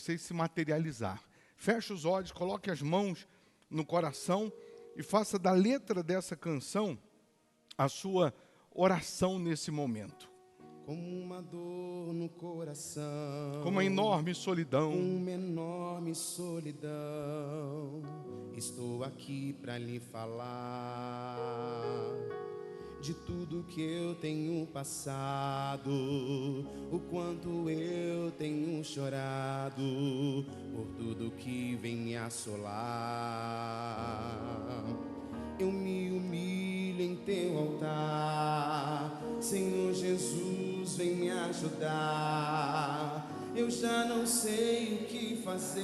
vocês se materializar. Feche os olhos, coloque as mãos no coração e faça da letra dessa canção a sua oração nesse momento. Como uma dor no coração, como uma enorme solidão, estou aqui para lhe falar de tudo que eu tenho passado, o quanto eu tenho chorado por tudo que vem me assolar. Eu me humilho em teu altar, Senhor Jesus, vem me ajudar. Eu já não sei o que fazer,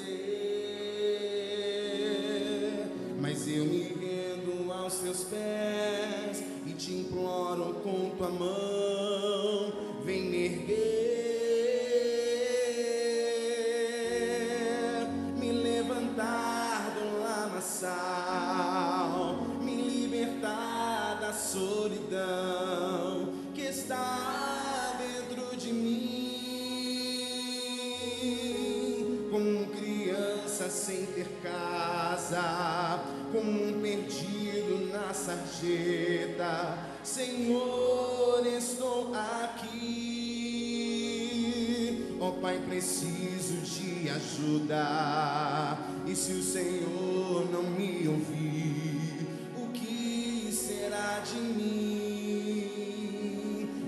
mas eu me rendo aos teus pés e te imploro com tua mão, vem me erguer, me levantar do lamaçal, me libertar da solidão que está dentro de mim. Como criança sem ter casa, como um perdido na sarjeta, Senhor, estou aqui. Ó Pai, preciso de ajuda, e se o Senhor não me ouvir, o que será de mim?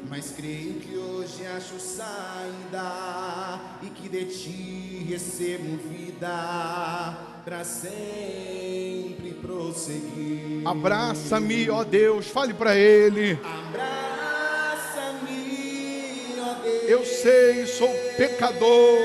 Mas creio que hoje acho saída, e que de ti recebo vida para sempre prosseguir. Abraça-me, ó Deus, fale para Ele. Abraça-me, ó Deus. Eu sei, sou pecador.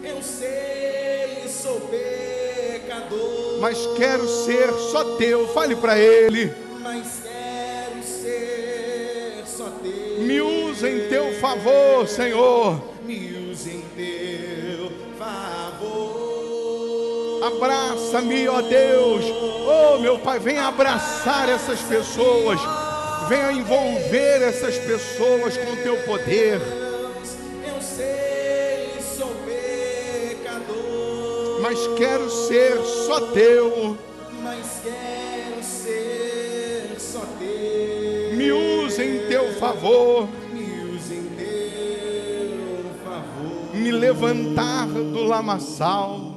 Eu sei, sou pecador. Mas quero ser só teu, fale para Ele. Mas quero ser só teu. Me usa em teu favor, Senhor. Me usa em teu favor. Abraça-me, ó Deus. Oh, meu Pai, venha abraçar essas pessoas. Venha envolver essas pessoas com o teu poder. Eu sei, sou pecador. Mas quero ser só teu. Mas quero ser só teu. Me usa em teu favor. Me usa em teu favor. Me levantar do lamaçal.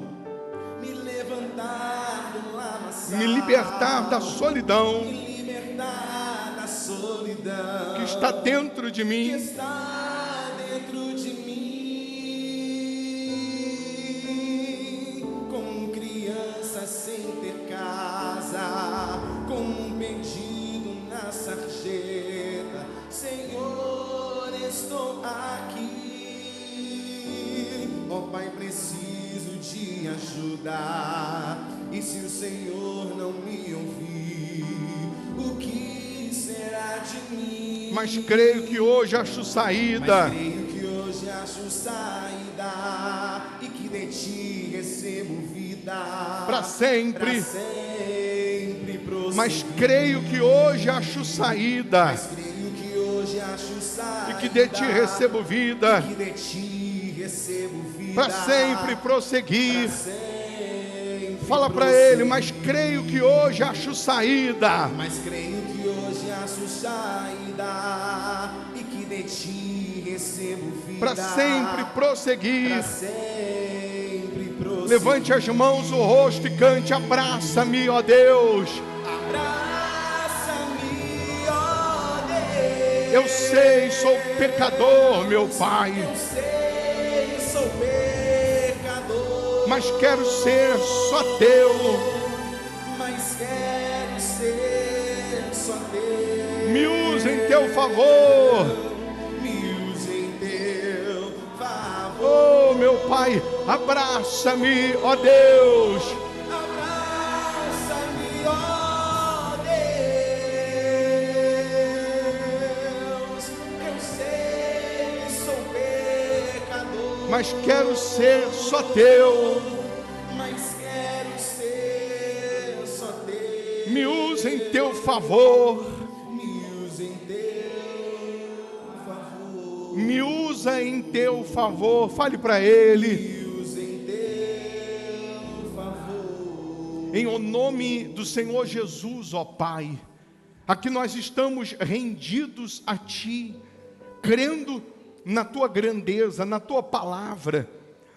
Me libertar da solidão que está dentro de mim. Como criança sem ter casa, como um perdido na sarjeta, Senhor, estou aqui. Ó Pai, preciso de ajuda, e se o Senhor não me ouvir, o que será de mim? Mas creio que hoje acho saída. Mas creio que hoje acho saída, e que de ti recebo vida para sempre. Prosseguir. Mas creio que hoje acho saída. Mas creio que hoje acho saída, e que de ti recebo vida. E que de ti recebo vida para sempre prosseguir. Fala para ele, mas creio que hoje acho saída. Mas creio que hoje acho saída, e que de ti recebo vida para sempre prosseguir. Para sempre prosseguir. Levante as mãos, o rosto e cante: abraça-me, ó Deus. Abraça-me, ó Deus. Eu sei, sou pecador, meu Pai. Eu sei, sou pecador. Mas quero ser só teu. Mas quero ser só teu. Me usa em teu favor. Me usa em teu favor. Oh, meu Pai, abraça-me, ó Deus. Abraça-me, ó Deus. Eu sei, sou pecador. Mas quero ser só teu. Mas quero ser só teu. Me usa em teu favor. Me usa em teu favor. Me usa em teu favor. Fale para Ele. Me usa em teu favor. Em o nome do Senhor Jesus, ó Pai, aqui nós estamos rendidos a Ti, crendo na Tua grandeza, na Tua palavra,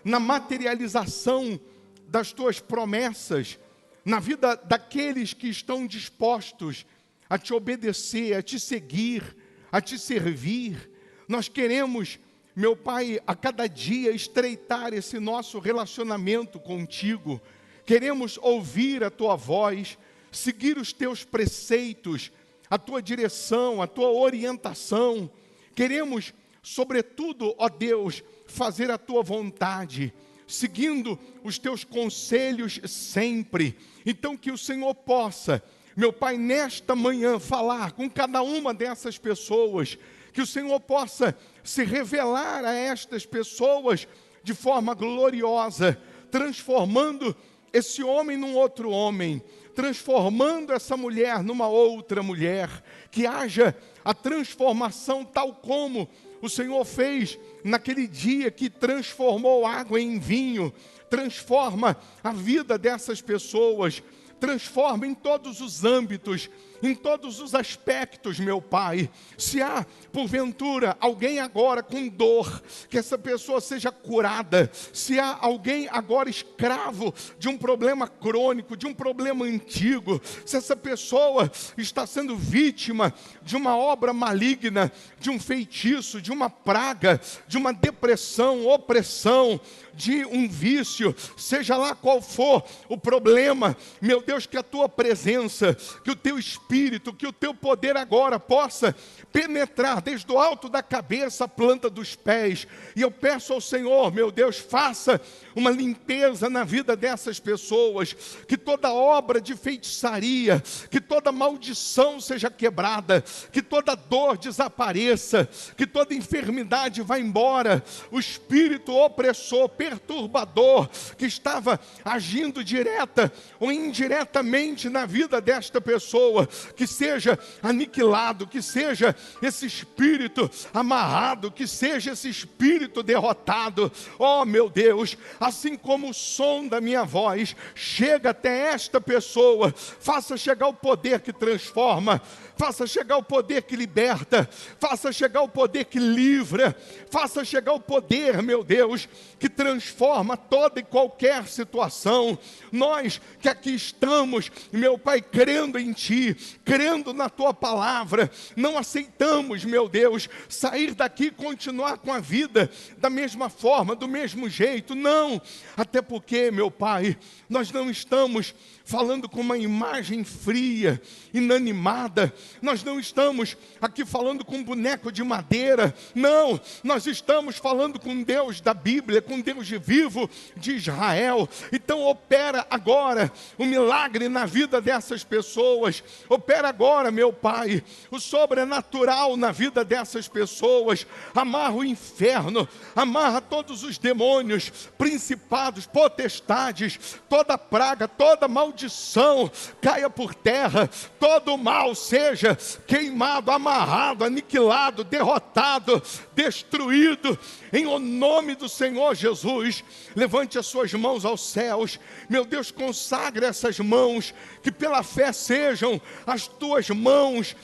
na materialização das Tuas promessas, na vida daqueles que estão dispostos a Te obedecer, a Te seguir, a Te servir. Nós queremos, meu Pai, a cada dia estreitar esse nosso relacionamento contigo. Queremos ouvir a Tua voz, seguir os Teus preceitos, a Tua direção, a Tua orientação. Queremos, sobretudo, ó Deus, fazer a Tua vontade, seguindo os Teus conselhos sempre. Então que o Senhor possa, meu Pai, nesta manhã falar com cada uma dessas pessoas, que o Senhor possa se revelar a estas pessoas de forma gloriosa, transformando esse homem num outro homem, transformando essa mulher numa outra mulher, que haja a transformação tal como o Senhor fez naquele dia que transformou água em vinho. Transforma a vida dessas pessoas, transforma em todos os âmbitos, em todos os aspectos, meu Pai. Se há, porventura, alguém agora com dor, que essa pessoa seja curada. Se há alguém agora escravo de um problema crônico, de um problema antigo, se essa pessoa está sendo vítima de uma obra maligna, de um feitiço, de uma praga, de uma depressão, opressão, de um vício, seja lá qual for o problema, meu Deus, que a Tua presença, que o Teu Espírito, que o Teu poder agora possa penetrar desde o alto da cabeça à planta dos pés. E eu peço ao Senhor, meu Deus, faça uma limpeza na vida dessas pessoas, que toda obra de feitiçaria, que toda maldição seja quebrada, que toda dor desapareça, que toda enfermidade vá embora, o espírito opressor, perturbador, que estava agindo direta ou indiretamente na vida desta pessoa, que seja aniquilado, que seja esse espírito amarrado, que seja esse espírito derrotado. Oh, meu Deus, assim como o som da minha voz chega até esta pessoa, faça chegar o poder que transforma, faça chegar o poder que liberta, faça chegar o poder que livra, faça chegar o poder, meu Deus, que transforma toda e qualquer situação. Nós que aqui estamos, meu Pai, crendo em Ti, crendo na Tua palavra, não aceitamos, meu Deus, sair daqui e continuar com a vida da mesma forma, do mesmo jeito, não, até porque, meu Pai, nós não estamos falando com uma imagem fria, inanimada, nós não estamos aqui falando com um boneco de madeira, não, nós estamos falando com Deus da Bíblia, com Deus vivo de Israel. Então opera agora o milagre na vida dessas pessoas, opera agora, meu Pai, o sobrenatural na vida dessas pessoas. Amarra o inferno, amarra todos os demônios, principados, potestades, toda praga, toda maldição caia por terra, todo o mal seja queimado, amarrado, aniquilado, derrotado, destruído, em o nome do Senhor Jesus. Levante as suas mãos aos céus, meu Deus, consagre essas mãos, que pela fé sejam as Tuas mãos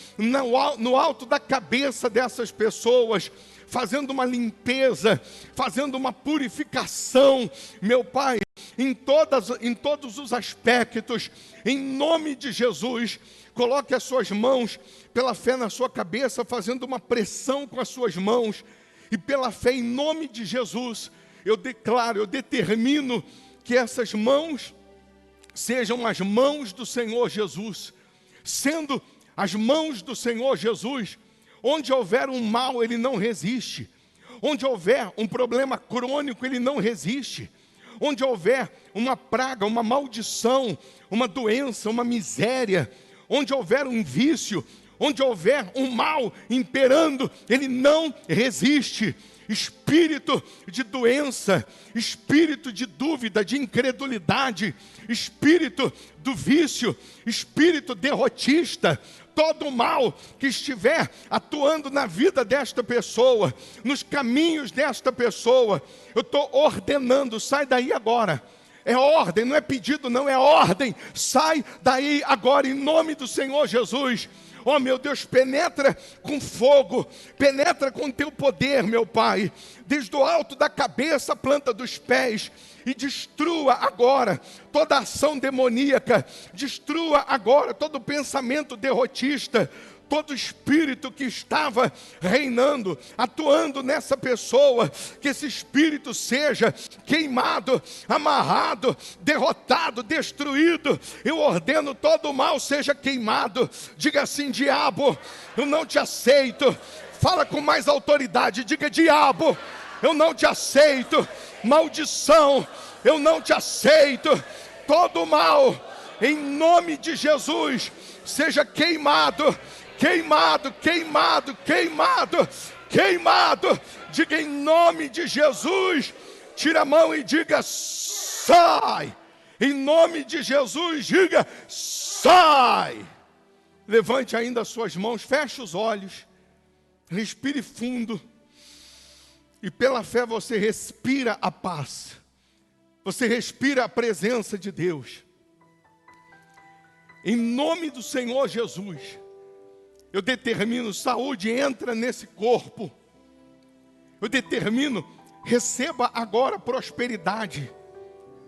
no alto da cabeça dessas pessoas, fazendo uma limpeza, fazendo uma purificação, meu Pai, em todos os aspectos, em nome de Jesus. Coloque as suas mãos pela fé na sua cabeça, fazendo uma pressão com as suas mãos, e pela fé em nome de Jesus, eu declaro, eu determino que essas mãos sejam as mãos do Senhor Jesus. Sendo as mãos do Senhor Jesus, onde houver um mal, Ele não resiste. Onde houver um problema crônico, Ele não resiste. Onde houver uma praga, uma maldição, uma doença, uma miséria, onde houver um vício, onde houver um mal imperando, Ele não resiste. espírito de doença, espírito de dúvida, de incredulidade, espírito do vício, espírito derrotista, todo o mal que estiver atuando na vida desta pessoa, nos caminhos desta pessoa, eu estou ordenando, sai daí agora. É ordem, não é pedido não, é ordem. Sai daí agora em nome do Senhor Jesus. Oh meu Deus, penetra com fogo, penetra com teu poder, meu Pai, desde o alto da cabeça à planta dos pés, e destrua agora toda ação demoníaca, destrua agora todo pensamento derrotista, todo espírito que estava reinando, atuando nessa pessoa, que esse espírito seja queimado, amarrado, derrotado, destruído. Eu ordeno todo o mal seja queimado. Diga assim: diabo, eu não te aceito. Fala com mais autoridade, diga: diabo, eu não te aceito. Maldição, eu não te aceito. Todo o mal, em nome de Jesus, seja queimado. Queimado, queimado, queimado, queimado. Diga em nome de Jesus. Tira a mão e diga: sai. Em nome de Jesus, diga: sai. Levante ainda as suas mãos, feche os olhos, respire fundo. E pela fé você respira a paz. Você respira a presença de Deus. Em nome do Senhor Jesus, eu determino, saúde entra nesse corpo. Eu determino, receba agora prosperidade.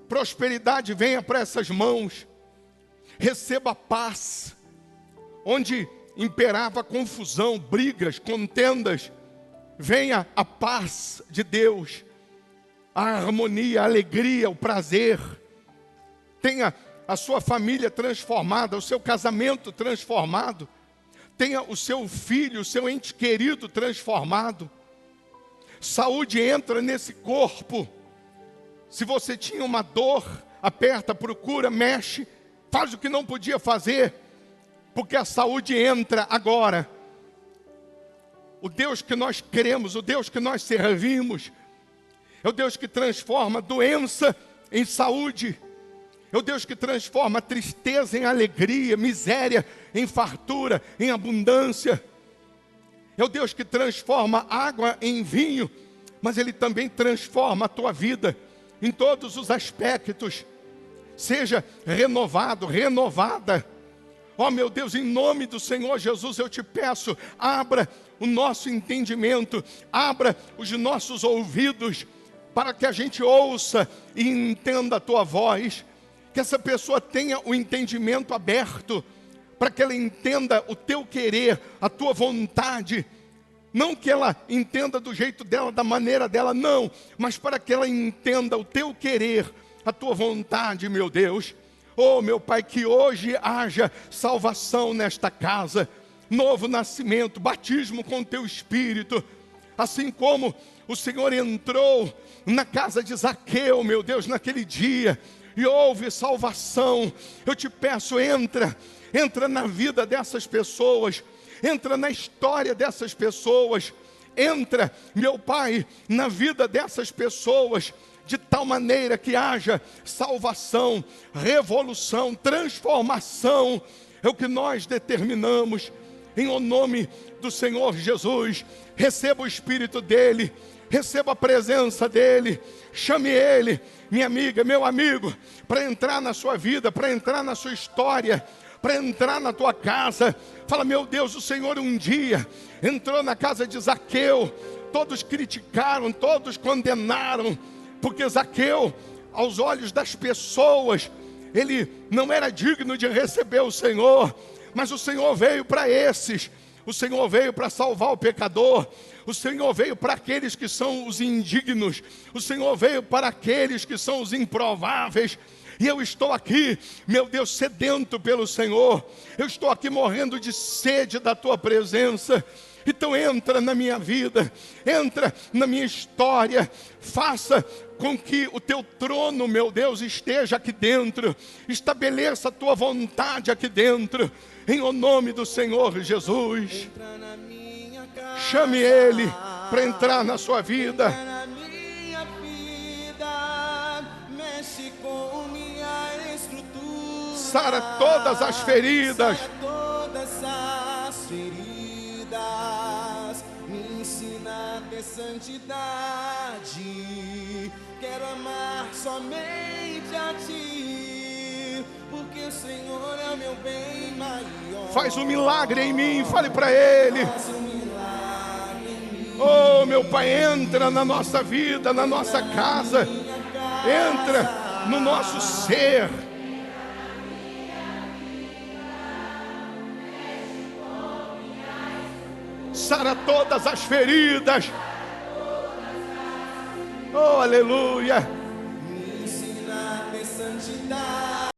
Prosperidade venha para essas mãos. Receba paz. Onde imperava confusão, brigas, contendas, venha a paz de Deus. A harmonia, a alegria, o prazer. Tenha a sua família transformada, o seu casamento transformado. Tenha o seu filho, o seu ente querido transformado. Saúde entra nesse corpo. Se você tinha uma dor, aperta, procura, mexe, faz o que não podia fazer, porque a saúde entra agora. O Deus que nós queremos, o Deus que nós servimos, é o Deus que transforma doença em saúde. É o Deus que transforma tristeza em alegria, miséria em fartura, em abundância. É o Deus que transforma água em vinho, mas Ele também transforma a tua vida em todos os aspectos. Seja renovado, renovada. Ó meu Deus, em nome do Senhor Jesus, eu te peço, abra o nosso entendimento, abra os nossos ouvidos, para que a gente ouça e entenda a tua voz. Que essa pessoa tenha o entendimento aberto, para que ela entenda o teu querer, a tua vontade. Não que ela entenda do jeito dela, da maneira dela, não. Mas para que ela entenda o teu querer, a tua vontade, meu Deus. Oh, meu Pai, que hoje haja salvação nesta casa. Novo nascimento, batismo com teu Espírito. Assim como o Senhor entrou na casa de Zaqueu, meu Deus, naquele dia, e houve salvação. Eu te peço, entra na vida dessas pessoas, entra na história dessas pessoas, entra, meu Pai, na vida dessas pessoas, de tal maneira que haja salvação, revolução, transformação. É o que nós determinamos, em o nome do Senhor Jesus. Receba o Espírito dEle, receba a presença dEle, chame Ele, minha amiga, meu amigo, para entrar na sua vida, para entrar na sua história, para entrar na tua casa. Fala: meu Deus, o Senhor um dia entrou na casa de Zaqueu, todos criticaram, todos condenaram, porque Zaqueu, aos olhos das pessoas, ele não era digno de receber o Senhor, mas o Senhor veio para esses. O Senhor veio para salvar o pecador. O Senhor veio para aqueles que são os indignos. O Senhor veio para aqueles que são os improváveis. E eu estou aqui, meu Deus, sedento pelo Senhor. Eu estou aqui morrendo de sede da tua presença. Então entra na minha vida, entra na minha história, faça com que o teu trono, meu Deus, esteja aqui dentro, estabeleça a tua vontade aqui dentro, em o nome do Senhor Jesus. Chame Ele, para entrar na sua vida. Entra na minha vida, mexe com minha estrutura. Sara todas as feridas. Sara todas as feridas. Me ensina a ter santidade. Quero amar somente a Ti, porque o Senhor é o meu bem maior. Faz um milagre em mim, fale para Ele. Faz um milagre em mim. Oh, meu Pai, entra na nossa vida, na nossa casa. Entra no nosso ser. Sara todas as feridas. Oh, aleluia. Me ensina a ter santidade.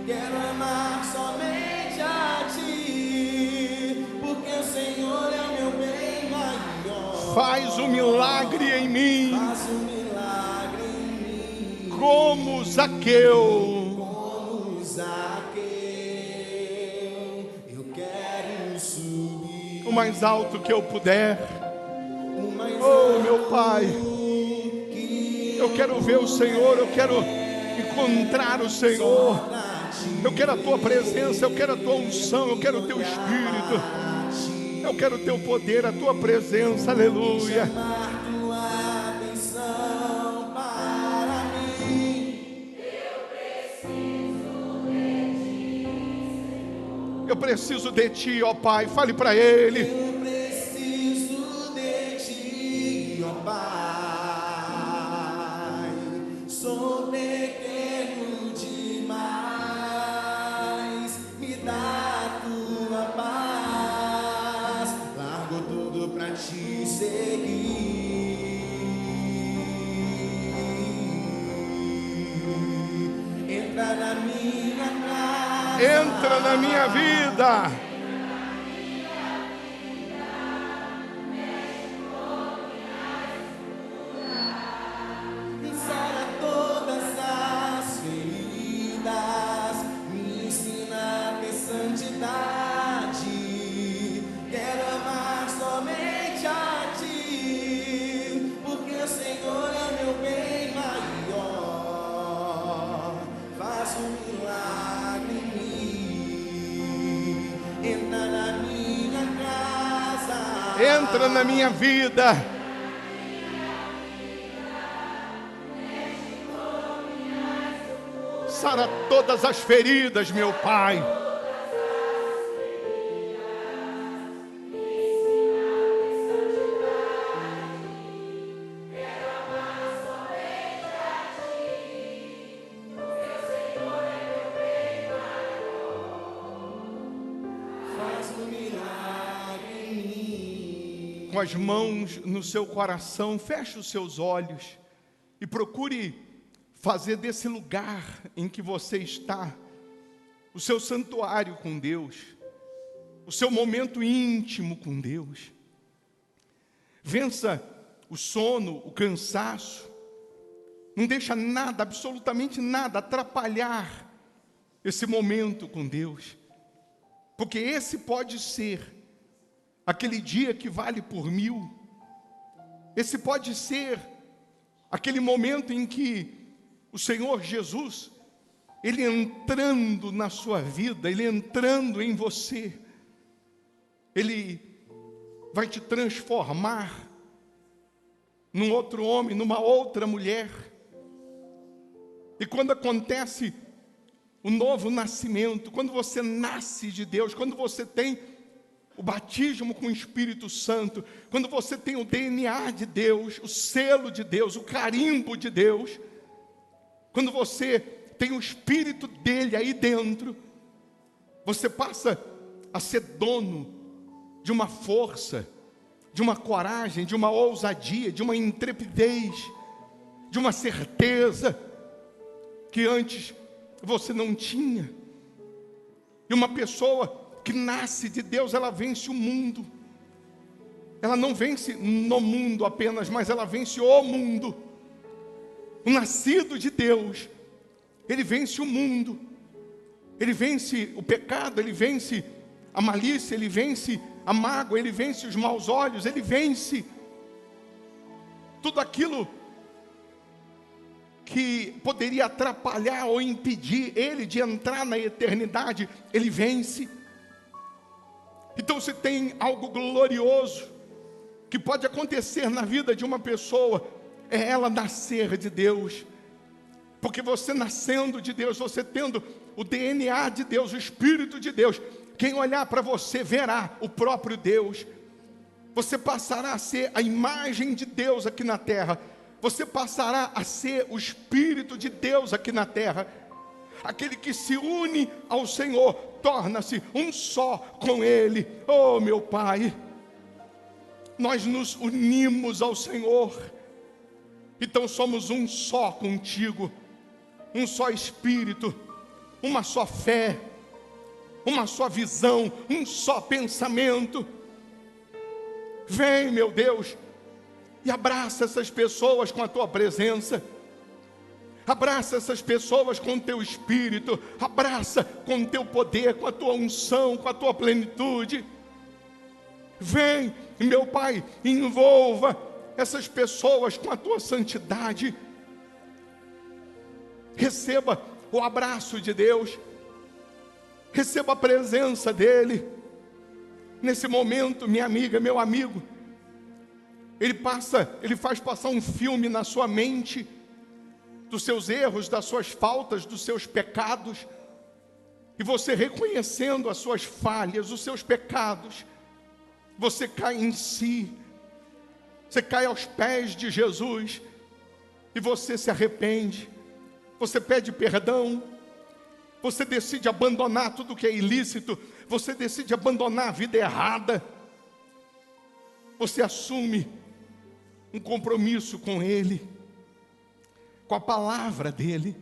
Quero amar somente a Ti, porque o Senhor é o meu bem maior. Faz um milagre em mim, Faz um milagre em mim, como Zaqueu. como Zaqueu. Eu quero subir O mais alto que eu puder. o mais Oh, meu Pai, que eu quero ver o Senhor, eu quero encontrar o Senhor. Eu quero a Tua presença, eu quero a Tua unção, eu quero o Teu Espírito. Eu quero o Teu poder, a Tua presença, aleluia. chamar Tua atenção para mim. Eu preciso de Ti, ó Pai, fale para Ele. Eu preciso de Ti, ó Pai. Sou pequeno demais. Me dá a Tua paz. Largo tudo pra Te seguir. Entra na minha casa. Entra na minha vida. Sara todas as feridas, me ensina a ter santidade. Quero amar somente a Ti, porque o Senhor é o meu bem maior. Faz um milagre em mim, entra na minha casa. Entra na minha vida. Sara todas as feridas, meu Pai. Faz um milagre em mim. Com as mãos no seu coração, feche os seus olhos e procure fazer desse lugar em que você está o seu santuário com Deus, o seu momento íntimo com Deus. Vença o sono, o cansaço. Não deixa nada, absolutamente nada, atrapalhar esse momento com Deus. Porque esse pode ser aquele dia que vale por 1000. Esse pode ser aquele momento em que o Senhor Jesus, Ele entrando na sua vida, Ele entrando em você, Ele vai te transformar num outro homem, numa outra mulher. E quando acontece o novo nascimento, quando você nasce de Deus, quando você tem o batismo com o Espírito Santo, quando você tem o DNA de Deus, o selo de Deus, o carimbo de Deus, quando você tem o Espírito dele aí dentro, você passa a ser dono de uma força, de uma coragem, de uma ousadia, de uma intrepidez, de uma certeza que antes você não tinha. E uma pessoa que nasce de Deus, ela vence o mundo. Ela não vence no mundo apenas, mas ela vence o mundo. O nascido de Deus, ele vence o mundo. Ele vence o pecado, ele vence a malícia, ele vence a mágoa, Ele vence os maus olhos, Ele vence tudo aquilo que poderia atrapalhar ou impedir Ele de entrar na eternidade, Ele vence. Então, se tem algo glorioso que pode acontecer na vida de uma pessoa, é ela nascer de Deus. Porque você nascendo de Deus, você tendo o DNA de Deus, o Espírito de Deus, quem olhar para você verá o próprio Deus. Você passará a ser a imagem de Deus aqui na terra. Você passará a ser o Espírito de Deus aqui na terra. Aquele que se une ao Senhor, torna-se um só com Ele. Oh, meu Pai, nós nos unimos ao Senhor, então somos um só contigo, um só Espírito, uma só fé, uma só visão, um só pensamento. Vem, meu Deus, e abraça essas pessoas com a Tua presença. Abraça essas pessoas com o Teu Espírito. Abraça com o Teu poder, com a Tua unção, com a Tua plenitude. Vem, meu Pai, envolva essas pessoas com a Tua santidade. Receba o abraço de Deus. Receba a presença dEle. Nesse momento, minha amiga, meu amigo, Ele faz passar um filme na sua mente dos seus erros, das suas faltas, dos seus pecados. E você reconhecendo as suas falhas, os seus pecados, você cai em si, você cai aos pés de Jesus, e você se arrepende, você pede perdão, você decide abandonar tudo que é ilícito, você decide abandonar a vida errada, você assume um compromisso com Ele, com a palavra dEle.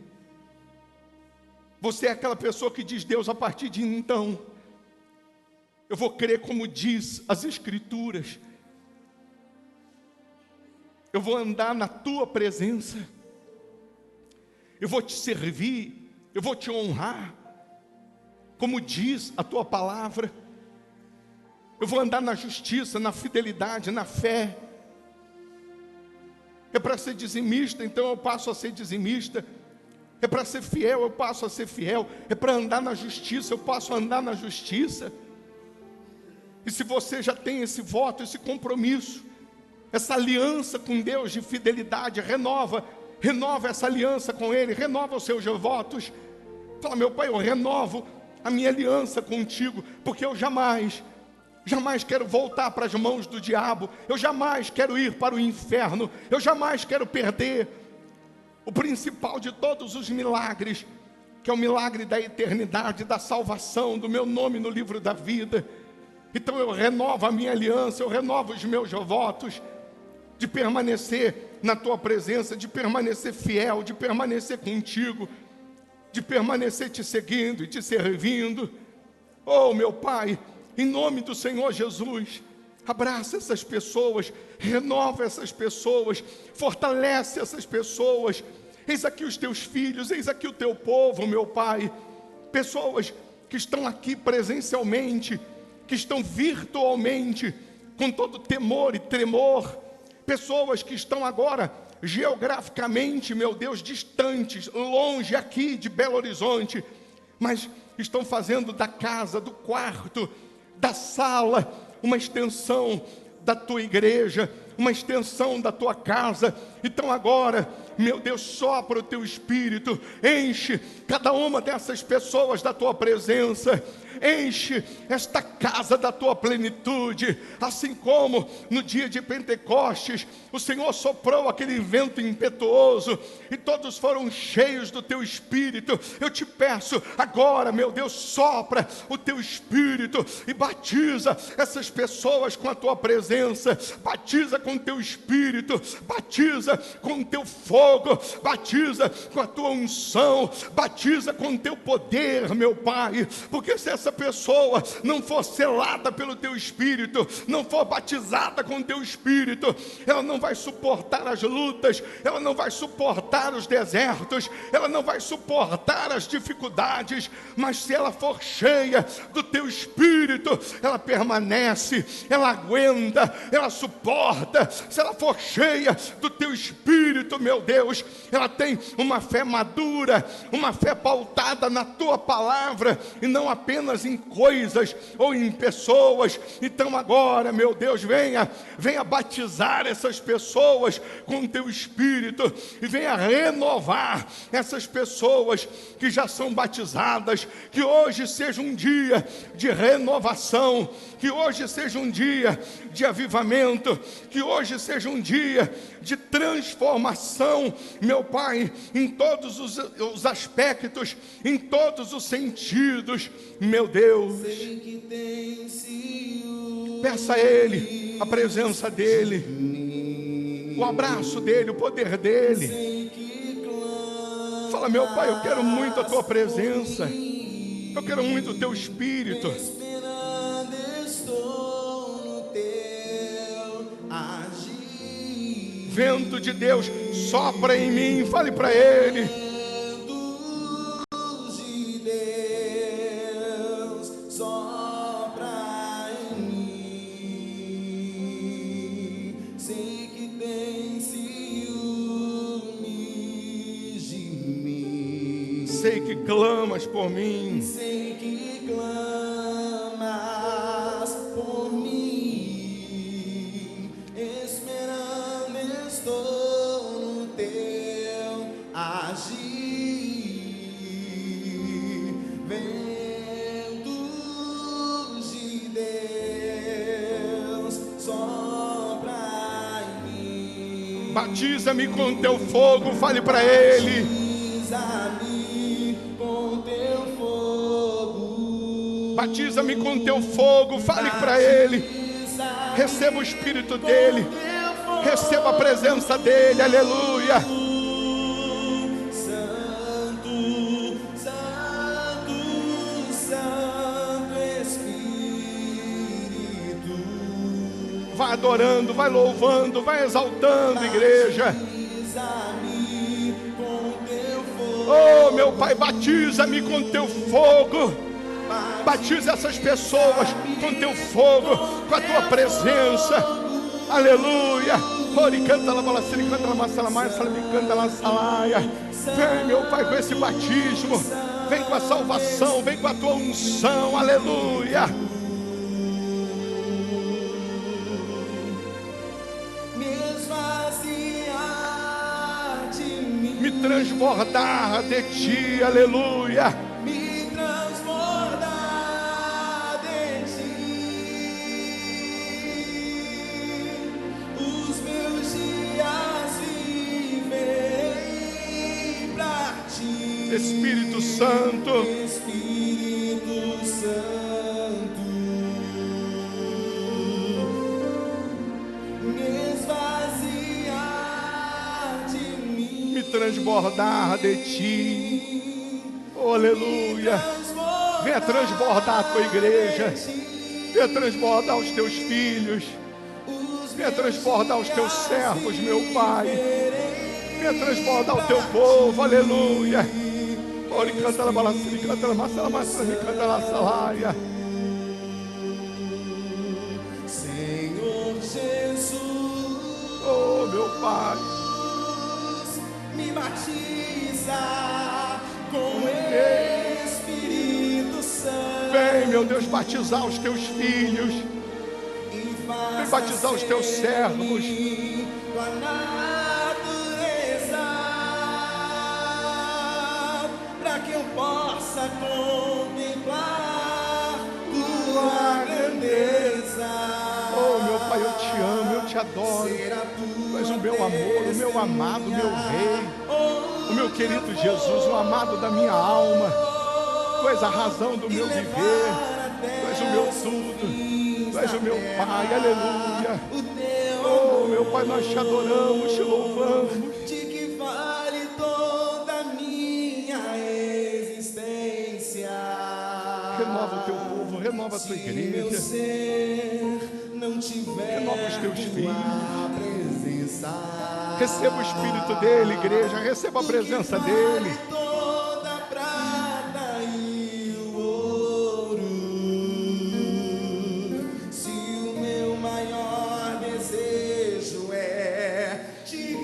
Você é aquela pessoa que diz: Deus, a partir de então, eu vou crer como diz as Escrituras, eu vou andar na Tua presença, eu vou Te servir, eu vou Te honrar, como diz a Tua palavra. Eu vou andar na justiça, na fidelidade, na fé. É para ser dizimista, então eu passo a ser dizimista. É para ser fiel, eu passo a ser fiel. É para andar na justiça, eu passo a andar na justiça. E se você já tem esse voto, esse compromisso, essa aliança com Deus de fidelidade, renova essa aliança com Ele, renova os seus votos. Fala: meu Pai, eu renovo a minha aliança contigo, porque eu jamais quero voltar para as mãos do diabo, eu jamais quero ir para o inferno, eu jamais quero perder o principal de todos os milagres, que é o milagre da eternidade, da salvação, do meu nome no livro da vida. Então eu renovo a minha aliança, eu renovo os meus votos, de permanecer na Tua presença, de permanecer fiel, de permanecer contigo, de permanecer Te seguindo e Te servindo. Oh, meu Pai, em nome do Senhor Jesus, abraça essas pessoas, renova essas pessoas, fortalece essas pessoas. Eis aqui os Teus filhos, eis aqui o Teu povo, meu Pai. Pessoas que estão aqui presencialmente, que estão virtualmente, com todo temor e tremor. Pessoas que estão agora geograficamente, meu Deus, distantes, longe aqui de Belo Horizonte, mas estão fazendo da casa, do quarto, da sala, uma extensão da Tua igreja, uma extensão da Tua casa. Então agora, meu Deus, sopra o Teu Espírito, enche cada uma dessas pessoas da Tua presença, enche esta casa da Tua plenitude, assim como no dia de Pentecostes, o Senhor soprou aquele vento impetuoso, e todos foram cheios do Teu Espírito. Eu Te peço agora, meu Deus, sopra o Teu Espírito, e batiza essas pessoas com a Tua presença, batiza com teu Espírito, batiza com teu fogo, batiza com a tua unção, batiza com teu poder, meu Pai, porque se essa pessoa não for selada pelo teu Espírito, não for batizada com teu Espírito, ela não vai suportar as lutas, ela não vai suportar os desertos, ela não vai suportar as dificuldades, mas se ela for cheia do teu Espírito, ela permanece, ela aguenta, ela suporta. Se ela for cheia do teu Espírito, meu Deus, ela tem uma fé madura, uma fé pautada na tua palavra e não apenas em coisas ou em pessoas. Então agora, meu Deus, venha batizar essas pessoas com o teu Espírito e venha renovar essas pessoas que já são batizadas. Que hoje seja um dia de renovação, que hoje seja um dia de avivamento, que hoje seja um dia de transformação, meu Pai, em todos os aspectos, em todos os sentidos, meu Deus. Peça a Ele a presença dEle, o abraço dEle, o poder dEle. Fala, meu Pai, eu quero muito a Tua presença, eu quero muito o Teu Espírito. Vento de Deus, sopra em mim, fale para Ele. Vento de Deus, sopra em mim. Sei que tem ciúmes de mim. Sei que clamas por mim. Sei que clamas por mim. Estou no teu agir, vento de Deus, sopra em mim. Batiza-me com teu fogo, fale para Ele. Batiza-me com teu fogo. Batiza-me com teu fogo, fale para Ele. Receba o Espírito dEle. Receba a presença dEle, aleluia. Santo, Santo, Santo Espírito. Vai adorando, vai louvando, vai exaltando, igreja. Batiza-me com teu fogo. Oh, meu Pai, batiza-me com teu fogo. Batiza essas pessoas com teu fogo, com a tua presença. Aleluia. Canta lá, balaciri, canta lá, massalamai, salami, canta lá, salaia. Vem, meu Pai, com esse batismo. Vem com a salvação, vem com a tua unção. Aleluia. Me esvaziar de mim. Me transbordar de ti. Aleluia. Me transbordar de ti. Os meus dias viverei pra ti. Espírito Santo. Espírito Santo. Me esvaziar de mim. Me transbordar de ti. Oh, aleluia. Venha transbordar a tua igreja. Venha transbordar os teus filhos. Venha transbordar os teus servos, meu Pai. Venha transbordar o teu povo, aleluia. Ore, canta la balaciri, canta la massala, massala, canta la salaia. Senhor Jesus, Oh, meu Pai. me batiza com Espírito Santo. Vem, meu Deus, batizar os teus filhos. Vem batizar os teus servos. Tua natureza, para que eu possa contemplar tua grandeza. Oh, meu Pai, eu te amo, eu te adoro. Tu és o meu amor, o meu amado, o meu rei, o meu querido Jesus, o amado da minha alma. Tu és a razão do meu viver. Tu és o meu tudo. Tu és o meu Pai, aleluia. Oh, meu meu Pai, nós te adoramos, te louvamos. De que vale toda a minha existência? Renova o teu povo, renova a tua Se meu igreja. ser não tiver Renova os teus tua filhos. presença. Receba o Espírito dele, igreja. Receba a presença dele. Vale toda a prata e o ouro. Se o meu maior desejo é te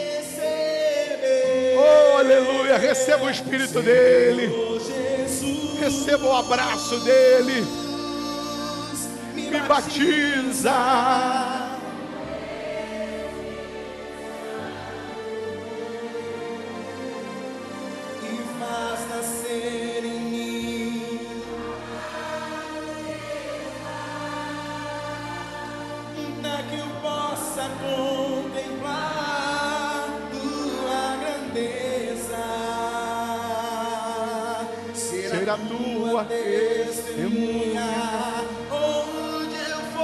receber. Oh, aleluia. Receba o Espírito dele. Oh, Jesus, Receba o abraço dele. Me batiza. e faz nascer em mim para que eu possa contemplar tua grandeza, ser a tua testemunha onde eu for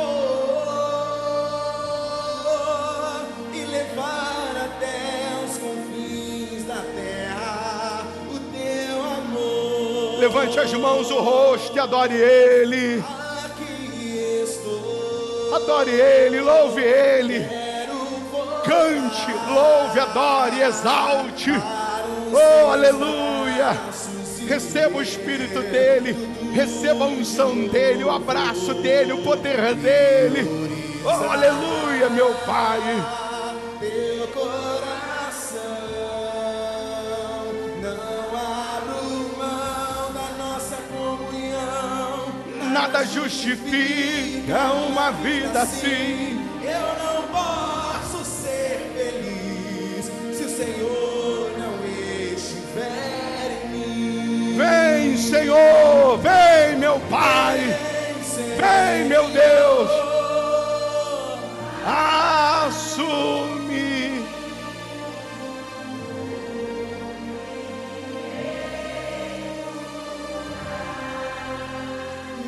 e levar até os confins da terra o teu amor. Levante as mãos, o rosto e adore ele. Aqui estou, Adore ele, louve ele. quero voltar Cante, louve, adore, exalte. Oh, aleluia. Receba o Espírito dele. Receba a unção dele, o abraço dele, o poder dele. Oh, aleluia, meu Pai. teu coração. Não abro mão da nossa comunhão. Nada justifica uma vida assim. Eu não posso ser feliz se o Senhor não estiver em mim. Vem, Senhor, vem, meu Pai. Vem, meu Deus. Assume.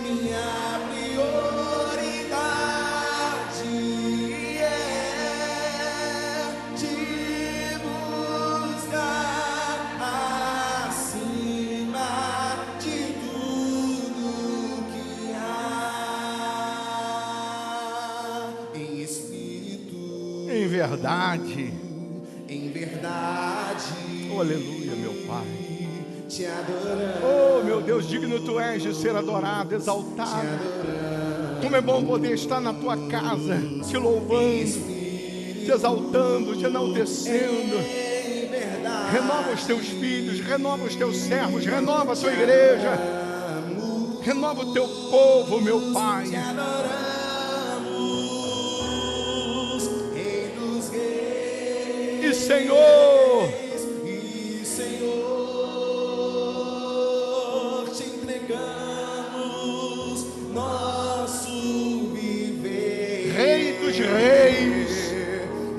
Minha prioridade é te buscar acima de tudo que há em espírito, Em verdade. em verdade. Oh, aleluia, meu Pai. Te adorando, Oh, meu Deus, digno tu és de ser adorado, exaltado. Como é bom poder estar na tua casa, te louvando, te exaltando, te enaltecendo. em verdade. Renova os teus filhos, renova os teus servos, renova a tua igreja, renova o teu povo, meu Pai. Te adoramos, Rei dos Reis E Senhor, e Senhor, te entregamos nosso viver. Rei dos Reis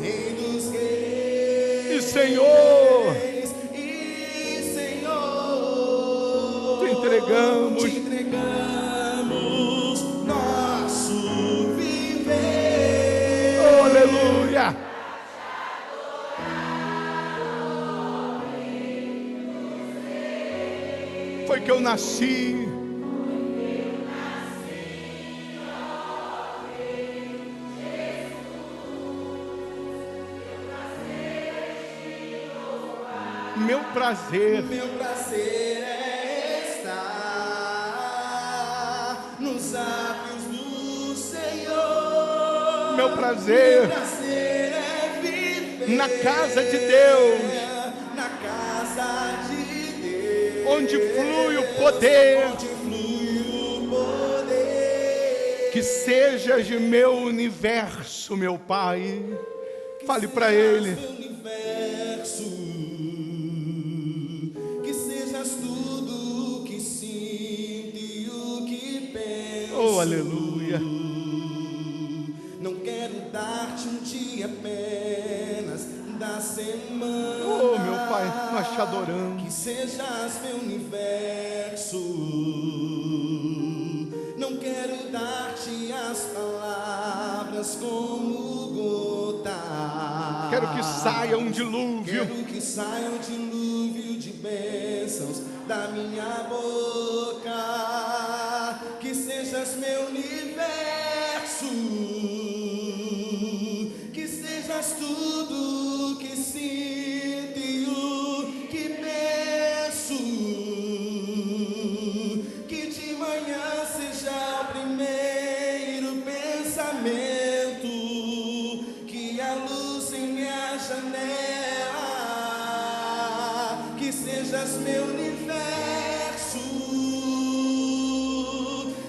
Rei dos Reis e Senhor, e Senhor, te entregamos. te entregamos nosso viver. Oh, aleluia. Foi que eu nasci. Meu prazer Meu prazer é estar nos átrios do Senhor. meu prazer Prazer é viver na casa de Deus, na casa de Deus, onde flui o poder. onde flui o poder. Que sejas meu universo, meu Pai. Fale para Ele. Meu universo, que sejas tudo o que sinto e o que penso. Oh, aleluia. Não quero dar-te um dia apenas da semana. Oh, meu Pai, nós te adoramos. Que sejas meu universo. Não quero dar-te as palavras palavras como gota. Quero que saia um dilúvio. Quero que saia um dilúvio de bênçãos da minha boca. Que sejas meu universo, que sejas tudo que sinto e o que penso. Que de manhã seja o primeiro pensamento, que a luz em minha janela, que sejas meu universo,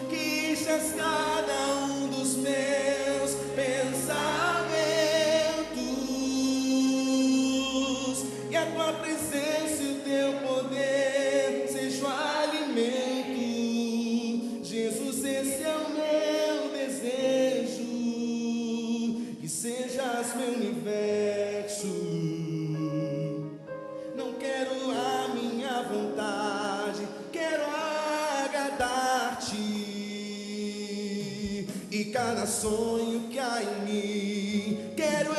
que enchas cada um dos meus pensamentos, e a tua presença e o teu poder seja o alimento. Jesus, esse é o meu desejo, que sejas meu universo. Não quero a minha vontade, quero agradar-te. E cada sonho que há em mim, quero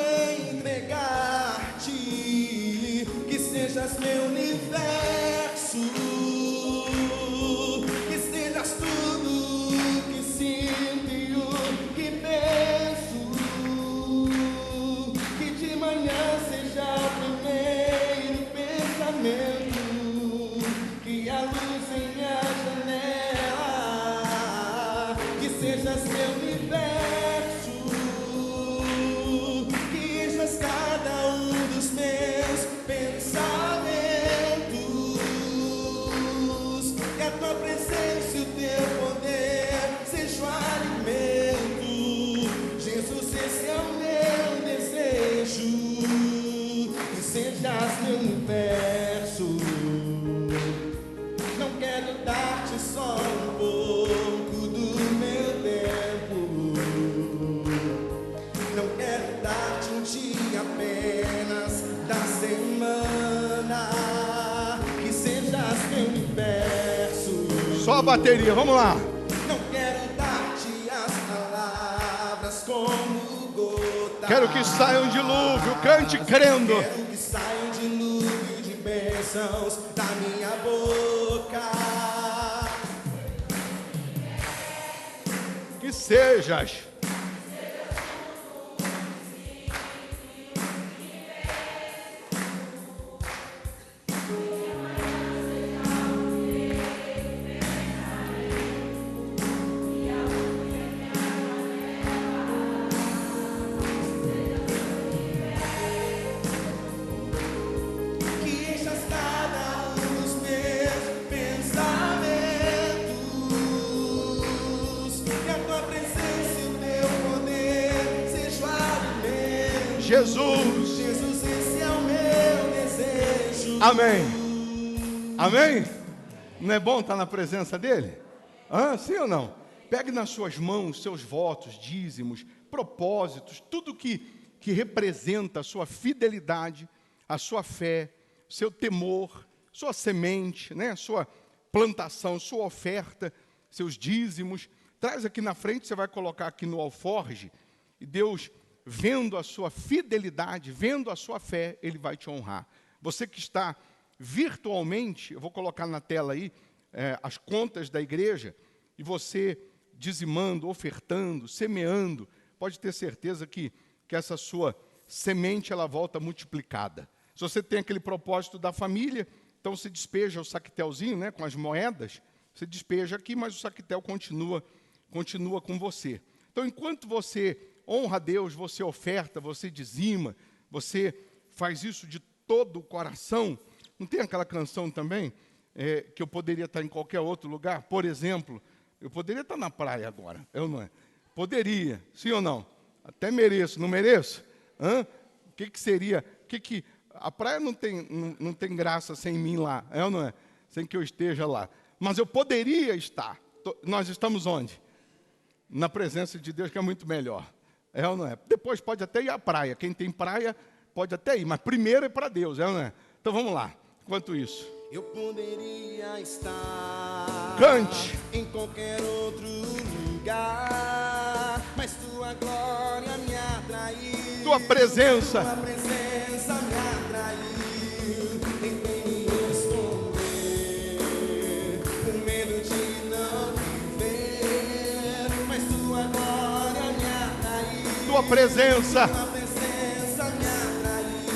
entregar-te. Que sejas meu universo, que sejas tudo que sinto e o que penso. Que de manhã seja o primeiro pensamento, que a luz em minha janela, que sejas meu universo, que enchas cada um dos meus pensamentos, que a tua presença e o teu poder seja o alimento. Jesus, esse é o meu desejo, que sejas meu universo. Não quero dar-te só um pouco do meu tempo, não quero dar-te um dia apenas da semana. Que sejas meu universo. Só a bateria, vamos lá. Não quero dar-te as palavras como gota. Quero que saia um dilúvio, cante crendo. Quero que saia um dilúvio de bênçãos da minha boca. Que sejas. Que enchas cada um dos meus pensamentos, que a tua presença e o teu poder seja o alimento. Jesus. Jesus, esse é o meu desejo. Amém. Amém? Não é bom estar na presença dele? Sim ou não? Pegue nas suas mãos seus votos, dízimos, propósitos, tudo que representa a sua fidelidade, a sua fé, seu temor, sua semente, né? Sua plantação, sua oferta, seus dízimos. Traz aqui na frente, você vai colocar aqui no alforge, e Deus, vendo a sua fidelidade, vendo a sua fé, Ele vai te honrar. Você que está virtualmente, eu vou colocar na tela aí, as contas da igreja, e você dizimando, ofertando, semeando, pode ter certeza que essa sua semente, ela volta multiplicada. Se você tem aquele propósito da família, então você despeja o saquetelzinho, né, com as moedas, você despeja aqui, mas o saquetel continua com você. Então, enquanto você honra a Deus, você oferta, você dizima, você faz isso de todo o coração. Não tem aquela canção também, que eu poderia estar em qualquer outro lugar? Por exemplo, eu poderia estar na praia agora, eu não é? Poderia, sim ou não? Até mereço, não mereço? O que seria? A praia não tem graça sem mim lá, é ou não é? Sem que eu esteja lá. Mas eu poderia estar. Nós estamos onde? Na presença de Deus, que é muito melhor. É ou não é? Depois pode até ir à praia. Quem tem praia pode até ir, mas primeiro é para Deus, é ou não é? Então vamos lá. Enquanto isso, Eu poderia estar cante em qualquer outro lugar, mas tua glória tua presença. Tua presença me atraiu, tentei me esconder, com medo de não viver, mas tua glória me atraiu. Tua presença. Tua presença me atraiu.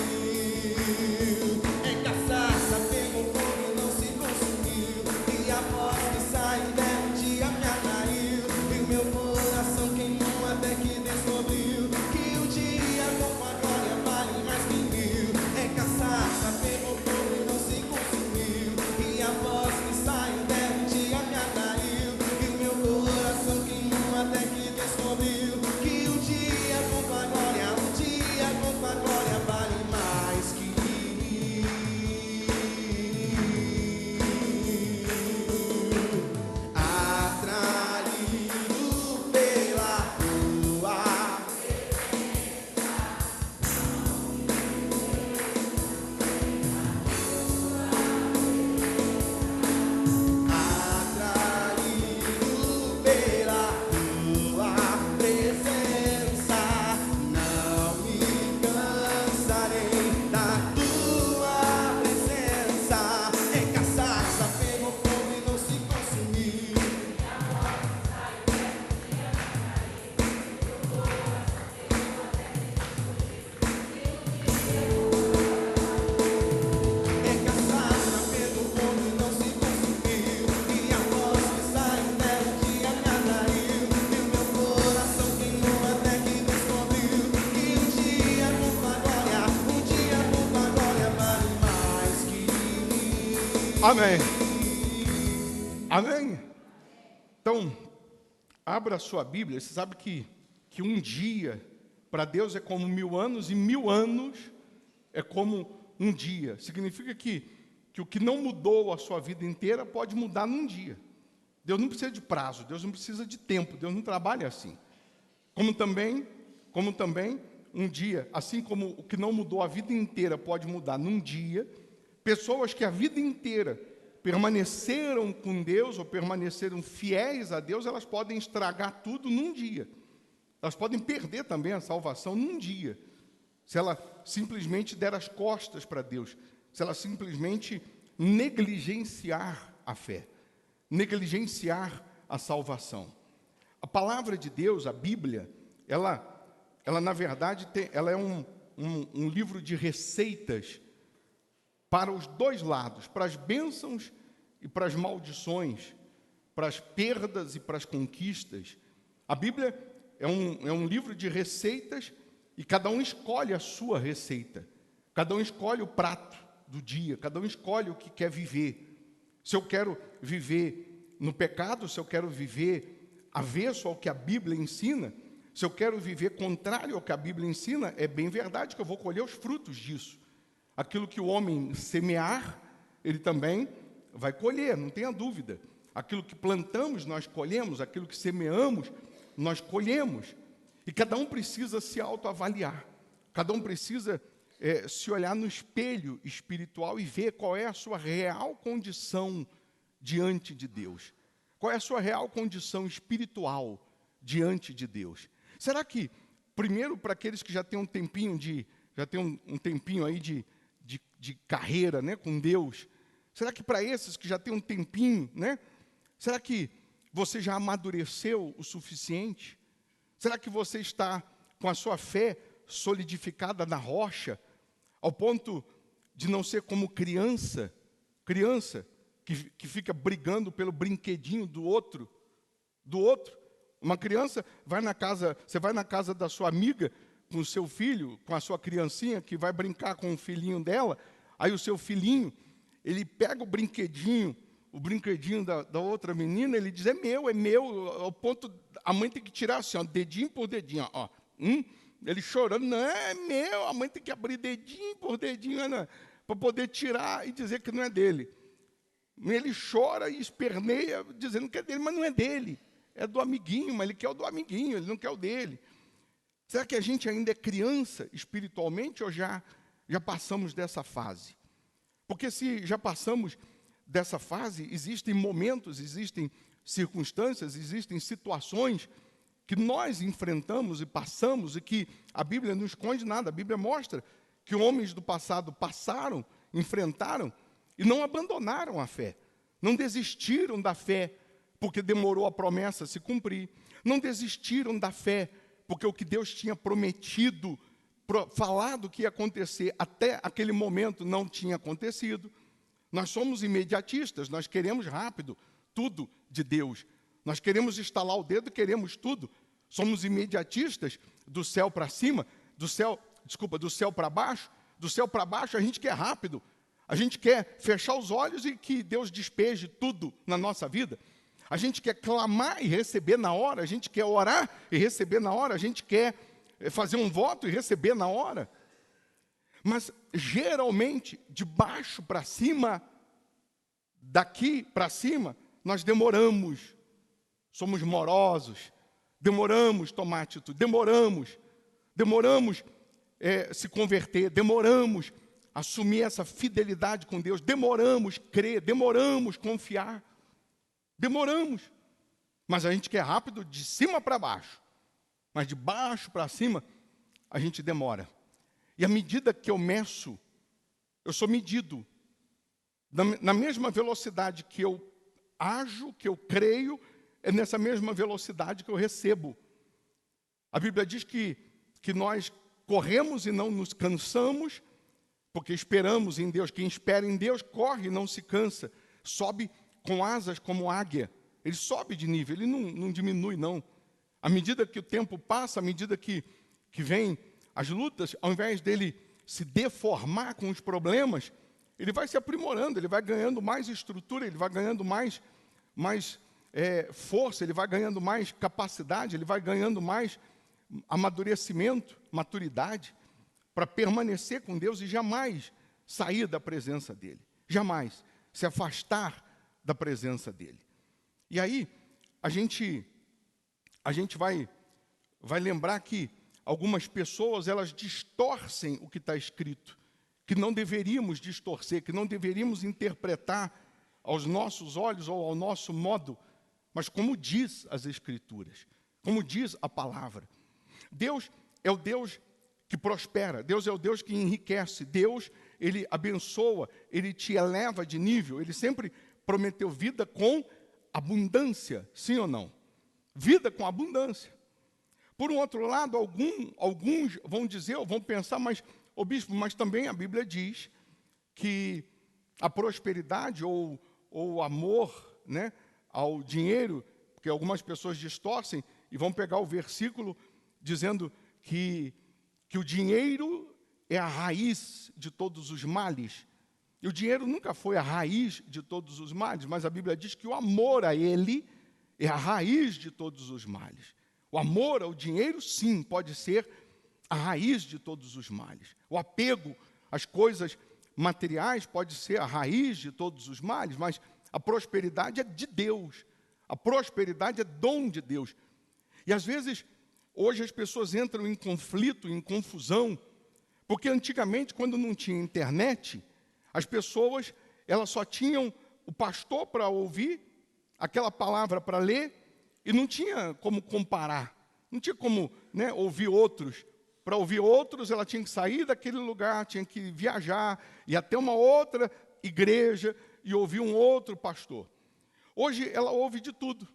É cachaça, pegou fogo e não se consumiu, e a voz que saiu dela um dia me atraiu, e o meu coração queimou até que descobriu que o dia com a glória vale mais que mil. É cachaça, pegou fogo e não se consumiu, e a voz que saiu dela um dia me atraiu, e o meu coração queimou até que descobriu que o dia com a glória, um dia com a glória vale mais que mil. Atraído pela tua atraído pela tua presença, não me cansarei da tua presença. É cachaça, pegou fogo e não se consumiu. É cachaça, pegou fogo e não se consumiu, e a voz que saiu dela um dia me atraiu, e o meu coração queimou até que descobriu que um dia com a glória, um dia com a glória vale mais que mil. Amém. Amém. Então, abra a sua Bíblia. Você sabe que um dia para Deus é como 1000 anos, e 1000 anos é como um dia. Significa que o que não mudou a sua vida inteira pode mudar num dia. Deus não precisa de prazo, Deus não precisa de tempo, Deus não trabalha assim. Como também um dia, assim como o que não mudou a vida inteira pode mudar num dia, pessoas que a vida inteira permaneceram com Deus ou permaneceram fiéis a Deus, elas podem estragar tudo num dia. Elas podem perder também a salvação num dia, se ela simplesmente der as costas para Deus, se ela simplesmente negligenciar a fé, negligenciar a salvação. A palavra de Deus, a Bíblia, ela na verdade, ela é um livro de receitas para os dois lados, para as bênçãos e para as maldições, para as perdas e para as conquistas. A Bíblia é um livro de receitas e cada um escolhe a sua receita. Cada um escolhe o prato do dia, cada um escolhe o que quer viver. Se eu quero viver no pecado, se eu quero viver avesso ao que a Bíblia ensina, se eu quero viver contrário ao que a Bíblia ensina, é bem verdade que eu vou colher os frutos disso. Aquilo que o homem semear, ele também vai colher, não tenha dúvida. Aquilo que plantamos, nós colhemos, aquilo que semeamos, nós colhemos. E cada um precisa se autoavaliar. Cada um precisa se olhar no espelho espiritual e ver qual é a sua real condição diante de Deus. Qual é a sua real condição espiritual diante de Deus. Será que, primeiro, para aqueles que já têm um tempinho um tempinho aí de carreira, né, com Deus, será que para esses que já têm um tempinho, né, será que você já amadureceu o suficiente? Será que você está com a sua fé solidificada na rocha, ao ponto de não ser como criança que fica brigando pelo brinquedinho do outro? Uma criança você vai na casa da sua amiga com o seu filho, com a sua criancinha que vai brincar com o filhinho dela, aí o seu filhinho, ele pega o brinquedinho da outra menina, ele diz, é meu, ao ponto, a mãe tem que tirar assim, ó, dedinho por dedinho, ó. Ele chorando, não, é meu, a mãe tem que abrir dedinho por dedinho, para poder tirar e dizer que não é dele. Ele chora e esperneia, dizendo que é dele, mas não é dele, é do amiguinho, mas ele quer o do amiguinho, ele não quer o dele. Será que a gente ainda é criança espiritualmente ou já passamos dessa fase? Porque se já passamos dessa fase, existem momentos, existem circunstâncias, existem situações que nós enfrentamos e passamos e que a Bíblia não esconde nada. A Bíblia mostra que homens do passado passaram, enfrentaram e não abandonaram a fé. Não desistiram da fé porque demorou a promessa a se cumprir. Não desistiram da fé porque o que Deus tinha prometido, falado que ia acontecer até aquele momento não tinha acontecido. Nós somos imediatistas, nós queremos rápido tudo de Deus. Nós queremos estalar o dedo e queremos tudo. Somos imediatistas do céu para cima, do céu para baixo. Do céu para baixo a gente quer rápido. A gente quer fechar os olhos e que Deus despeje tudo na nossa vida. A gente quer clamar e receber na hora. A gente quer orar e receber na hora. A gente quer fazer um voto e receber na hora. Mas, geralmente, de baixo para cima, daqui para cima, nós demoramos. Somos morosos. Demoramos tomar atitude. Demoramos se converter. Demoramos assumir essa fidelidade com Deus. Demoramos crer. Demoramos confiar. Demoramos. Mas a gente quer rápido de cima para baixo. Mas de baixo para cima, a gente demora. E à medida que eu meço, eu sou medido. Na mesma velocidade que eu ajo, que eu creio, é nessa mesma velocidade que eu recebo. A Bíblia diz que nós corremos e não nos cansamos, porque esperamos em Deus. Quem espera em Deus corre e não se cansa. Sobe com asas como águia. Ele sobe de nível, ele não diminui, não. À medida que o tempo passa, à medida que vem as lutas, ao invés dele se deformar com os problemas, ele vai se aprimorando, ele vai ganhando mais estrutura, ele vai ganhando mais força, ele vai ganhando mais capacidade, ele vai ganhando mais amadurecimento, maturidade, para permanecer com Deus e jamais sair da presença dEle. Jamais se afastar da presença dEle. E aí, a gente vai lembrar que algumas pessoas, elas distorcem o que está escrito, que não deveríamos distorcer, que não deveríamos interpretar aos nossos olhos ou ao nosso modo, mas como diz as Escrituras, como diz a palavra. Deus é o Deus que prospera, Deus é o Deus que enriquece, Deus, Ele abençoa, Ele te eleva de nível, Ele sempre prometeu vida com abundância, sim ou não? Vida com abundância. Por um outro lado, alguns vão dizer, ou vão pensar, mas, bispo, mas também a Bíblia diz que a prosperidade ou o amor, né, ao dinheiro, porque algumas pessoas distorcem e vão pegar o versículo dizendo que o dinheiro é a raiz de todos os males. E o dinheiro nunca foi a raiz de todos os males, mas a Bíblia diz que o amor a ele é a raiz de todos os males. O amor ao dinheiro, sim, pode ser a raiz de todos os males. O apego às coisas materiais pode ser a raiz de todos os males, mas a prosperidade é de Deus. A prosperidade é dom de Deus. E às vezes, hoje as pessoas entram em conflito, em confusão, porque antigamente, quando não tinha internet, as pessoas, elas só tinham o pastor para ouvir, aquela palavra para ler, e não tinha como comparar, não tinha como, né, ouvir outros. Para ouvir outros, ela tinha que sair daquele lugar, tinha que viajar, ir até uma outra igreja e ouvir um outro pastor. Hoje, ela ouve de tudo.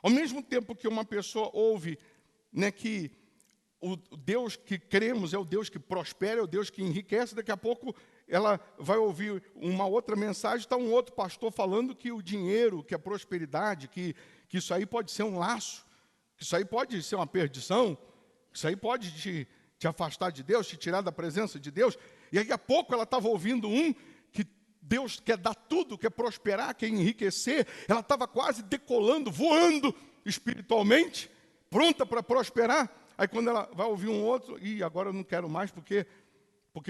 Ao mesmo tempo que uma pessoa ouve, né, que o Deus que cremos é o Deus que prospera, é o Deus que enriquece, daqui a pouco ela vai ouvir uma outra mensagem, está um outro pastor falando que o dinheiro, que a prosperidade, que isso aí pode ser um laço, que isso aí pode ser uma perdição, que isso aí pode te afastar de Deus, te tirar da presença de Deus. E daqui a pouco ela estava ouvindo que Deus quer dar tudo, quer prosperar, quer enriquecer. Ela estava quase decolando, voando espiritualmente, pronta para prosperar. Aí quando ela vai ouvir um outro, e agora eu não quero mais, porque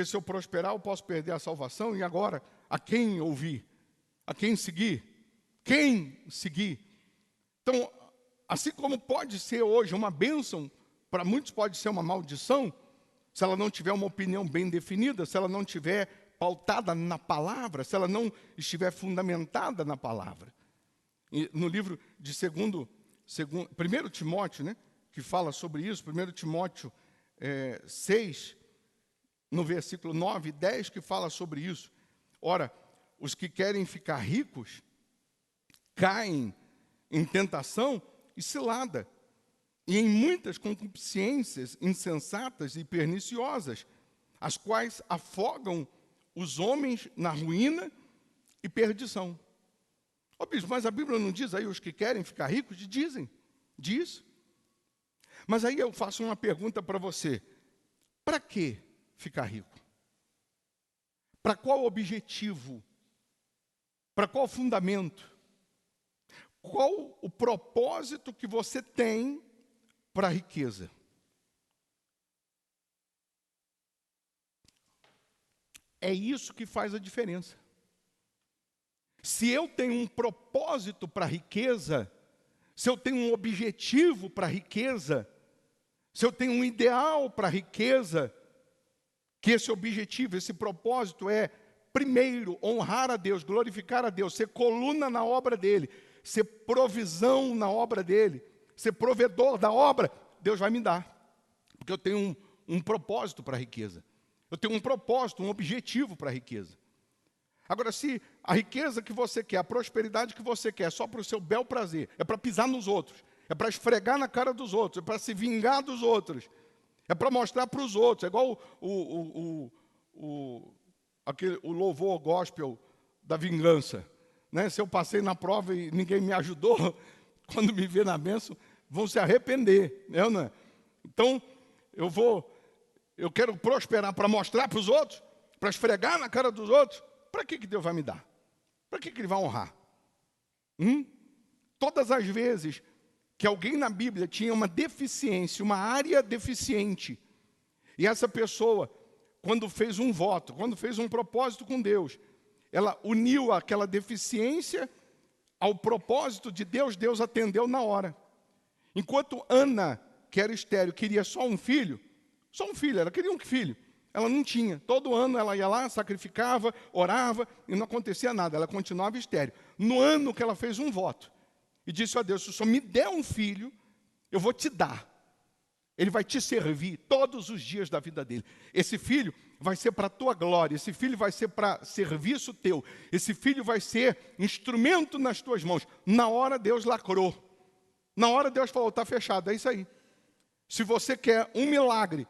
se eu prosperar eu posso perder a salvação, e agora, a quem ouvir? A quem seguir? Quem seguir? Então, assim como pode ser hoje uma bênção, para muitos pode ser uma maldição, se ela não tiver uma opinião bem definida, se ela não tiver pautada na palavra, se ela não estiver fundamentada na palavra. E no livro de 1 Timóteo, né, que fala sobre isso, 1 Timóteo 6, no versículo 9 e 10, que fala sobre isso. Ora, os que querem ficar ricos caem em tentação e cilada, e em muitas concupiscências insensatas e perniciosas, as quais afogam os homens na ruína e perdição. Ó, bispo, mas a Bíblia não diz aí os que querem ficar ricos? Dizem, diz. Mas aí eu faço uma pergunta para você. Para que ficar rico? Para qual objetivo? Para qual fundamento? Qual o propósito que você tem para a riqueza? É isso que faz a diferença. Se eu tenho um propósito para a riqueza, se eu tenho um objetivo para a riqueza, se eu tenho um ideal para a riqueza, que esse objetivo, esse propósito é, primeiro, honrar a Deus, glorificar a Deus, ser coluna na obra dEle, ser provisão na obra dEle, ser provedor da obra, Deus vai me dar. Porque eu tenho um propósito para a riqueza. Eu tenho um propósito, um objetivo para a riqueza. Agora, se a riqueza que você quer, a prosperidade que você quer, é só para o seu bel prazer, é para pisar nos outros, é para esfregar na cara dos outros, é para se vingar dos outros, é para mostrar para os outros, é igual o louvor gospel da vingança. Né? Se eu passei na prova e ninguém me ajudou, quando me vê na bênção, vão se arrepender. Não é? Então, eu quero prosperar para mostrar para os outros, para esfregar na cara dos outros. Para que Deus vai me dar? Para que Ele vai honrar? Todas as vezes que alguém na Bíblia tinha uma deficiência, uma área deficiente, e essa pessoa, quando fez um voto, quando fez um propósito com Deus, ela uniu aquela deficiência ao propósito de Deus, Deus atendeu na hora. Enquanto Ana, que era estéril, queria só um filho, ela queria um filho, ela não tinha. Todo ano ela ia lá, sacrificava, orava, e não acontecia nada, ela continuava estéril. No ano que ela fez um voto, e disse a Deus, se o Senhor me der um filho, eu vou te dar. Ele vai te servir todos os dias da vida dele. Esse filho vai ser para a tua glória, esse filho vai ser para serviço teu, esse filho vai ser instrumento nas tuas mãos. Na hora Deus lacrou. Na hora Deus falou, está fechado, é isso aí. Se você quer um milagre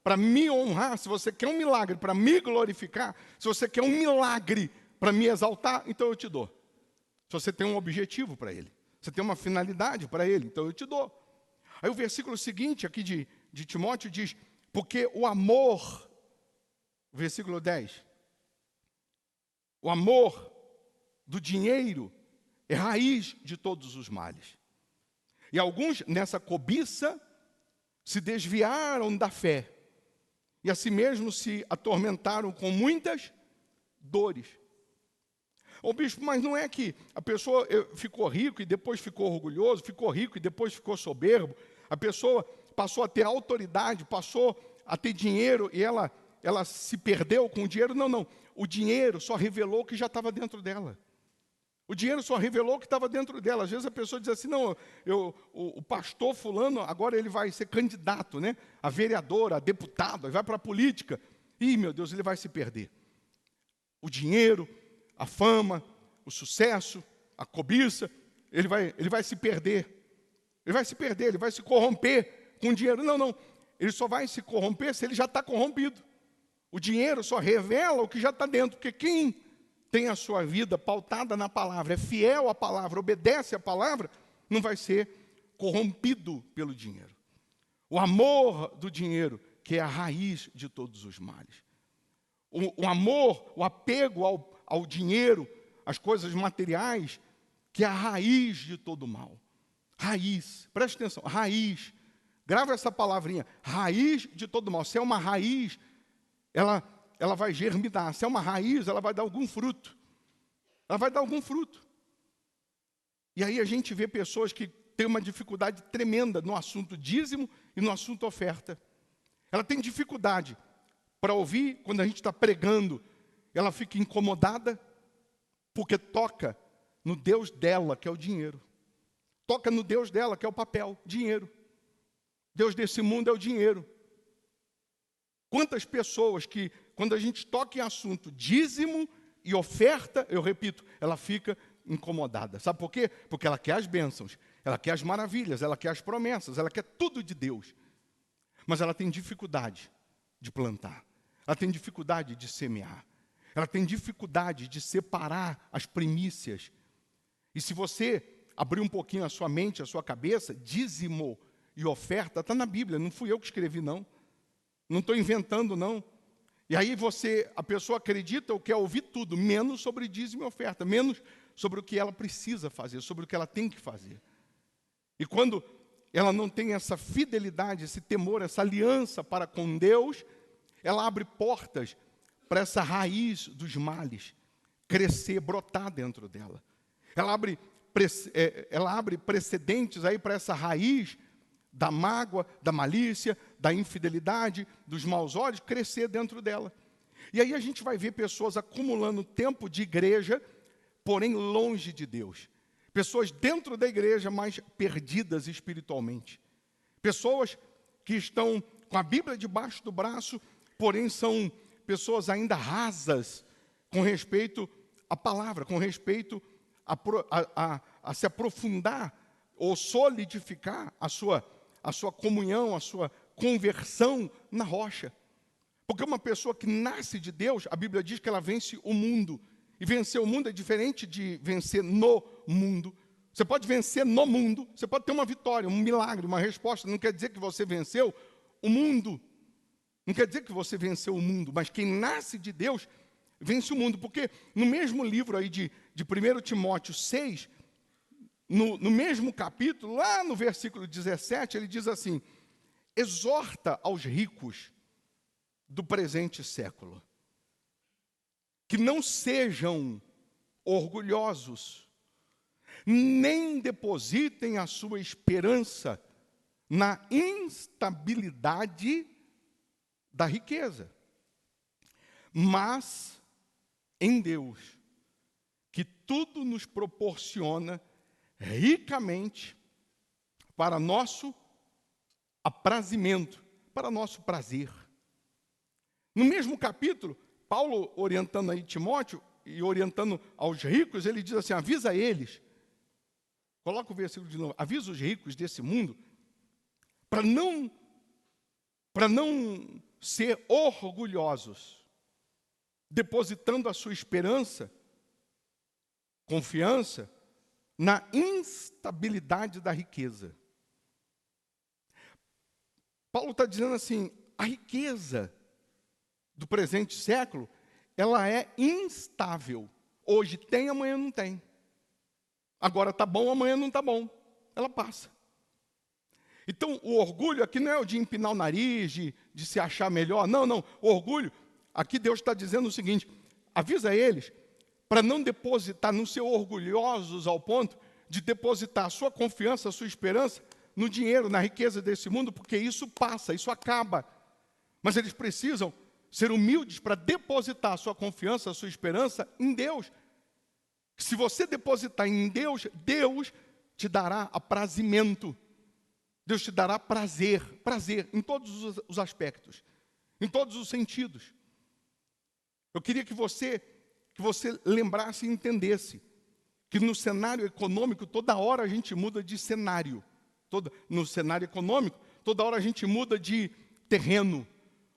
para me honrar, se você quer um milagre para me glorificar, se você quer um milagre para me exaltar, então eu te dou. Se você tem um objetivo para ele, você tem uma finalidade para ele, então eu te dou. Aí o versículo seguinte aqui de Timóteo diz, porque o amor, versículo 10, o amor do dinheiro é raiz de todos os males. E alguns nessa cobiça se desviaram da fé e a si mesmos se atormentaram com muitas dores. Ô bispo, mas não é que a pessoa ficou rico e depois ficou orgulhoso, ficou rico e depois ficou soberbo, a pessoa passou a ter autoridade, passou a ter dinheiro e ela se perdeu com o dinheiro? Não, o dinheiro só revelou o que já estava dentro dela. O dinheiro só revelou o que estava dentro dela. Às vezes a pessoa diz assim, não, o pastor fulano, agora ele vai ser candidato, né, a vereador, a deputado, vai para a política. Ih, meu Deus, ele vai se perder. O dinheiro, a fama, o sucesso, a cobiça, ele vai se perder. Ele vai se perder, ele vai se corromper com o dinheiro. Não, ele só vai se corromper se ele já está corrompido. O dinheiro só revela o que já está dentro, porque quem tem a sua vida pautada na palavra, é fiel à palavra, obedece à palavra, não vai ser corrompido pelo dinheiro. O amor do dinheiro, que é a raiz de todos os males. O amor, o apego ao dinheiro, às coisas materiais, que é a raiz de todo mal. Raiz, preste atenção, raiz. Grava essa palavrinha, raiz de todo mal. Se é uma raiz, ela vai germinar. Se é uma raiz, ela vai dar algum fruto. Ela vai dar algum fruto. E aí a gente vê pessoas que têm uma dificuldade tremenda no assunto dízimo e no assunto oferta. Ela tem dificuldade para ouvir, quando a gente está pregando, ela fica incomodada, porque toca no Deus dela, que é o dinheiro. Toca no Deus dela, que é o papel, dinheiro. Deus desse mundo é o dinheiro. Quantas pessoas que, quando a gente toca em assunto dízimo e oferta, eu repito, ela fica incomodada. Sabe por quê? Porque ela quer as bênçãos, ela quer as maravilhas, ela quer as promessas, ela quer tudo de Deus. Mas ela tem dificuldade de plantar, ela tem dificuldade de semear, ela tem dificuldade de separar as primícias. E se você abrir um pouquinho a sua mente, a sua cabeça, dízimo e oferta, está na Bíblia, não fui eu que escrevi, não. Não estou inventando, não. E aí a pessoa acredita ou quer ouvir tudo, menos sobre dízimo e oferta, menos sobre o que ela precisa fazer, sobre o que ela tem que fazer. E quando ela não tem essa fidelidade, esse temor, essa aliança para com Deus, ela abre portas para essa raiz dos males crescer, brotar dentro dela. Ela abre precedentes aí para essa raiz da mágoa, da malícia, da infidelidade, dos maus olhos, crescer dentro dela. E aí a gente vai ver pessoas acumulando tempo de igreja, porém longe de Deus. Pessoas dentro da igreja, mas perdidas espiritualmente. Pessoas que estão com a Bíblia debaixo do braço, porém são pessoas ainda rasas com respeito à palavra, com respeito a se aprofundar ou solidificar a sua comunhão, a sua conversão na rocha. Porque uma pessoa que nasce de Deus, a Bíblia diz que ela vence o mundo. E vencer o mundo é diferente de vencer no mundo. Você pode vencer no mundo, você pode ter uma vitória, um milagre, uma resposta. Não quer dizer que você venceu o mundo. Não quer dizer que você venceu o mundo, mas quem nasce de Deus vence o mundo. Porque no mesmo livro aí de 1 Timóteo 6, no mesmo capítulo, lá no versículo 17, ele diz assim: exorta aos ricos do presente século, que não sejam orgulhosos, nem depositem a sua esperança na instabilidade da riqueza, mas em Deus, que tudo nos proporciona ricamente para nosso aprazimento, para nosso prazer. No mesmo capítulo, Paulo orientando aí Timóteo e orientando aos ricos, ele diz assim: avisa eles, coloca o versículo de novo, avisa os ricos desse mundo para não ser orgulhosos, depositando a sua esperança, confiança, na instabilidade da riqueza. Paulo está dizendo assim, a riqueza do presente século, ela é instável. Hoje tem, amanhã não tem. Agora está bom, amanhã não está bom. Ela passa. Então, o orgulho aqui não é o de empinar o nariz, de se achar melhor. Não, não. O orgulho, aqui Deus está dizendo o seguinte, avisa eles para não depositar, não ser orgulhosos ao ponto de depositar a sua confiança, a sua esperança no dinheiro, na riqueza desse mundo, porque isso passa, isso acaba. Mas eles precisam ser humildes para depositar a sua confiança, a sua esperança em Deus. Se você depositar em Deus, Deus te dará aprazimento. Deus te dará prazer em todos os aspectos, em todos os sentidos. Eu queria que você lembrasse e entendesse que no cenário econômico, toda hora a gente muda de cenário. No cenário econômico, toda hora a gente muda de terreno.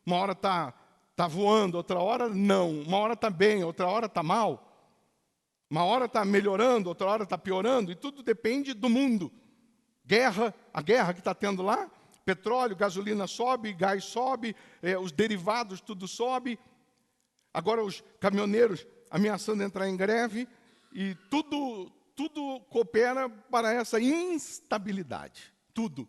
Uma hora está voando, outra hora não. Uma hora está bem, outra hora está mal. Uma hora está melhorando, outra hora está piorando. E tudo depende do mundo. A guerra que está tendo lá, petróleo, gasolina sobe, gás sobe, os derivados tudo sobe. Agora os caminhoneiros ameaçando entrar em greve. E tudo coopera para essa instabilidade. Tudo.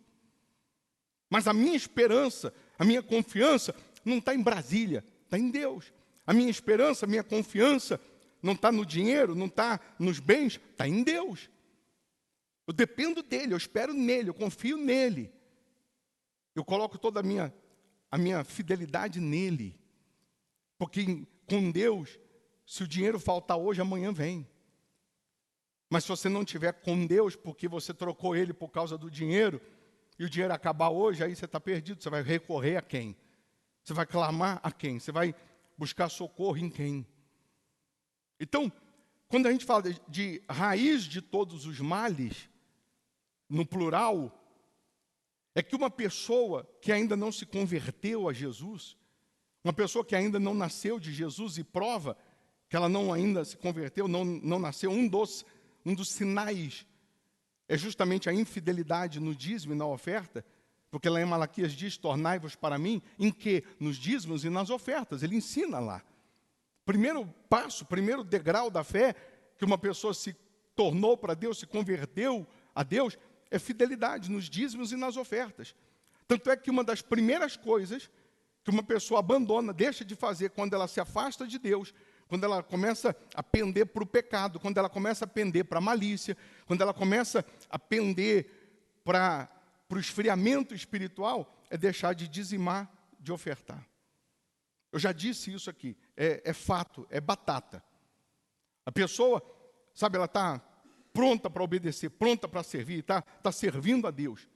Mas a minha esperança, a minha confiança não está em Brasília, está em Deus. A minha esperança, a minha confiança não está no dinheiro, não está nos bens, está em Deus. Eu dependo dEle, eu espero nele, eu confio nele. Eu coloco toda a minha fidelidade nele. Porque com Deus, se o dinheiro faltar hoje, amanhã vem. Mas se você não tiver com Deus, porque você trocou ele por causa do dinheiro, e o dinheiro acabar hoje, aí você está perdido. Você vai recorrer a quem? Você vai clamar a quem? Você vai buscar socorro em quem? Então, quando a gente fala de raiz de todos os males, no plural, é que uma pessoa que ainda não se converteu a Jesus, uma pessoa que ainda não nasceu de Jesus e prova que ela não ainda se converteu, não nasceu, um dos sinais é justamente a infidelidade no dízimo e na oferta, porque lá em Malaquias diz, tornai-vos para mim, em que? Nos dízimos e nas ofertas, ele ensina lá. Primeiro passo, primeiro degrau da fé, que uma pessoa se tornou para Deus, se converteu a Deus, é fidelidade nos dízimos e nas ofertas. Tanto é que uma das primeiras coisas que uma pessoa abandona, deixa de fazer quando ela se afasta de Deus, quando ela começa a pender para o pecado, quando ela começa a pender para a malícia, quando ela começa a pender para o esfriamento espiritual, é deixar de dizimar, de ofertar. Eu já disse isso aqui, é fato, é batata. A pessoa, sabe, ela está pronta para obedecer, pronta para servir, está servindo a Deus.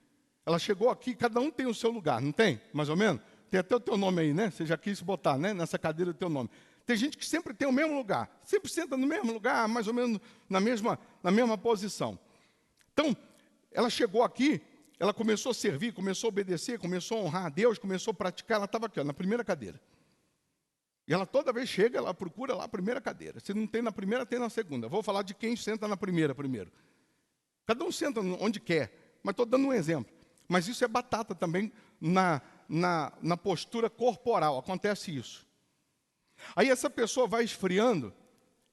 Ela chegou aqui, cada um tem o seu lugar, não tem? Mais ou menos? Tem até o teu nome aí, né? Você já quis botar, né? Nessa cadeira o teu nome. Tem gente que sempre tem o mesmo lugar, sempre senta no mesmo lugar, mais ou menos na mesma posição. Então, ela chegou aqui, ela começou a servir, começou a obedecer, começou a honrar a Deus, começou a praticar, ela estava aqui, ó, na primeira cadeira. E ela toda vez chega, ela procura lá a primeira cadeira. Se não tem na primeira, tem na segunda. Vou falar de quem senta na primeira primeiro. Cada um senta onde quer, mas estou dando um exemplo. Mas isso é batata também na postura corporal, acontece isso. Aí essa pessoa vai esfriando,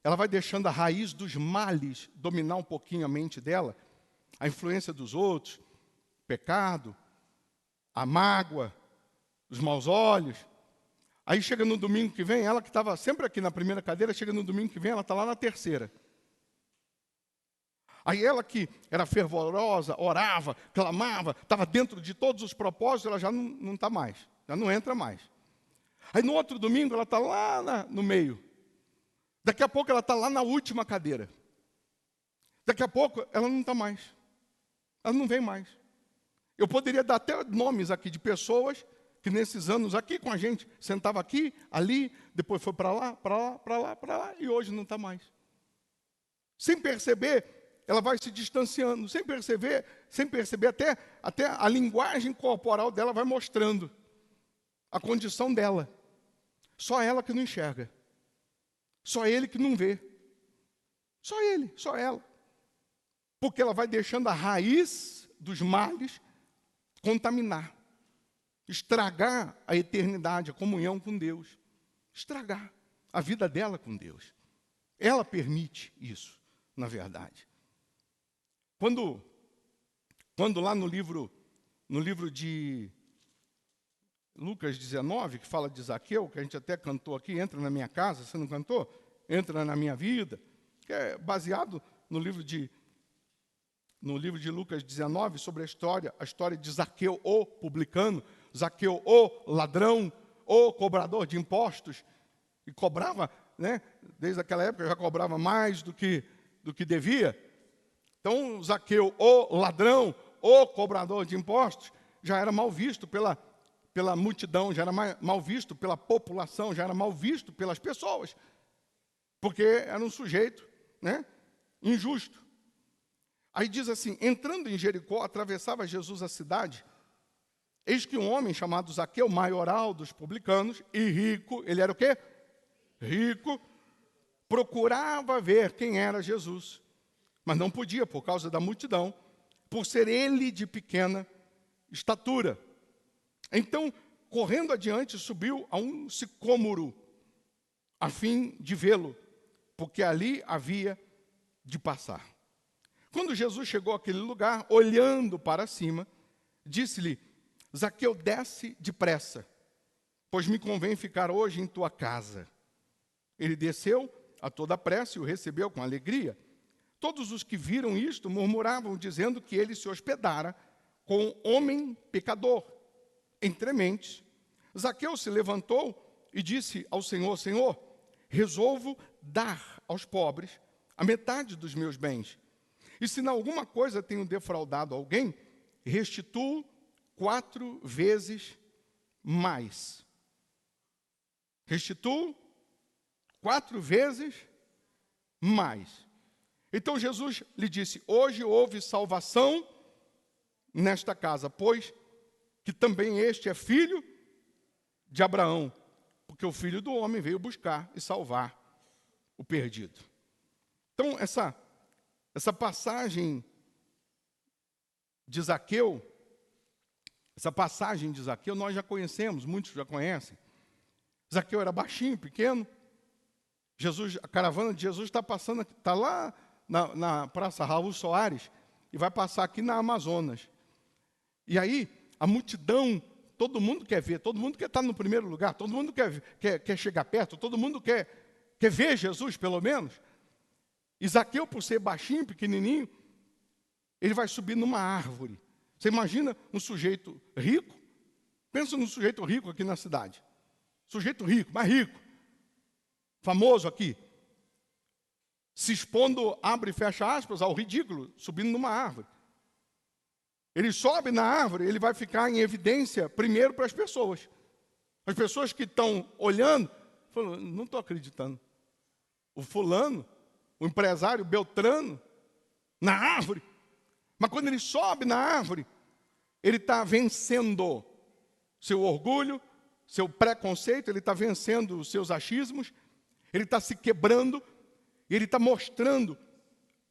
ela vai deixando a raiz dos males dominar um pouquinho a mente dela, a influência dos outros, o pecado, a mágoa, os maus olhos. Aí chega no domingo que vem, ela que estava sempre aqui na primeira cadeira, chega no domingo que vem, ela está lá na terceira. Aí ela que era fervorosa, orava, clamava, estava dentro de todos os propósitos, ela já não está mais, já não entra mais. Aí no outro domingo ela está lá no meio. Daqui a pouco ela está lá na última cadeira. Daqui a pouco ela não está mais. Ela não vem mais. Eu poderia dar até nomes aqui de pessoas que nesses anos aqui com a gente, sentava aqui, ali, depois foi para lá, para lá, para lá, para lá, e hoje não está mais. Sem perceber, ela vai se distanciando, sem perceber até a linguagem corporal dela vai mostrando a condição dela. Só ela que não enxerga. Só ele que não vê. Só ele, só ela. Porque ela vai deixando a raiz dos males contaminar. Estragar a eternidade, a comunhão com Deus. Estragar a vida dela com Deus. Ela permite isso, na verdade. Quando lá no livro de Lucas 19, que fala de Zaqueu, que a gente até cantou aqui, entra na minha casa, você não cantou? Entra na minha vida, que é baseado no livro de Lucas 19, sobre a história de Zaqueu, o publicano, Zaqueu, o ladrão, o cobrador de impostos, e cobrava, né, desde aquela época já cobrava mais do que devia. Então, Zaqueu, o ladrão, o cobrador de impostos, já era mal visto pela multidão, já era mal visto pela população, já era mal visto pelas pessoas, porque era um sujeito, né, injusto. Aí diz assim, entrando em Jericó, atravessava Jesus a cidade, eis que um homem chamado Zaqueu, maioral dos publicanos, e rico, ele era o quê? Rico, procurava ver quem era Jesus, mas não podia por causa da multidão, por ser ele de pequena estatura. Então, correndo adiante, subiu a um sicômoro, a fim de vê-lo, porque ali havia de passar. Quando Jesus chegou àquele lugar, olhando para cima, disse-lhe, Zaqueu, desce depressa, pois me convém ficar hoje em tua casa. Ele desceu a toda pressa e o recebeu com alegria. Todos os que viram isto murmuravam, dizendo que ele se hospedara com um homem pecador. Entre mentes, Zaqueu se levantou e disse ao Senhor, Senhor, resolvo dar aos pobres a metade dos meus bens. E se em alguma coisa tenho defraudado alguém, restituo 4 vezes mais. Restituo 4 vezes mais. Então Jesus lhe disse: hoje houve salvação nesta casa, pois que também este é filho de Abraão, porque o Filho do Homem veio buscar e salvar o perdido. Então, essa passagem de Zaqueu, nós já conhecemos, muitos já conhecem. Zaqueu era baixinho, pequeno. A caravana de Jesus está passando, está lá na Praça Raul Soares, e vai passar aqui na Amazonas. E aí, a multidão, todo mundo quer ver, todo mundo quer estar no primeiro lugar, todo mundo quer chegar perto, todo mundo quer ver Jesus, pelo menos. E Zaqueu, por ser baixinho, pequenininho, ele vai subir numa árvore. Você imagina um sujeito rico? Pensa num sujeito rico aqui na cidade. Sujeito rico, mais rico, famoso aqui, se expondo, abre e fecha aspas, ao ridículo, subindo numa árvore. Ele sobe na árvore, ele vai ficar em evidência primeiro para as pessoas. As pessoas que estão olhando, falam: não estou acreditando. O fulano, o empresário Beltrano, na árvore. Mas quando ele sobe na árvore, ele está vencendo seu orgulho, seu preconceito, ele está vencendo os seus achismos, ele está se quebrando, e ele está mostrando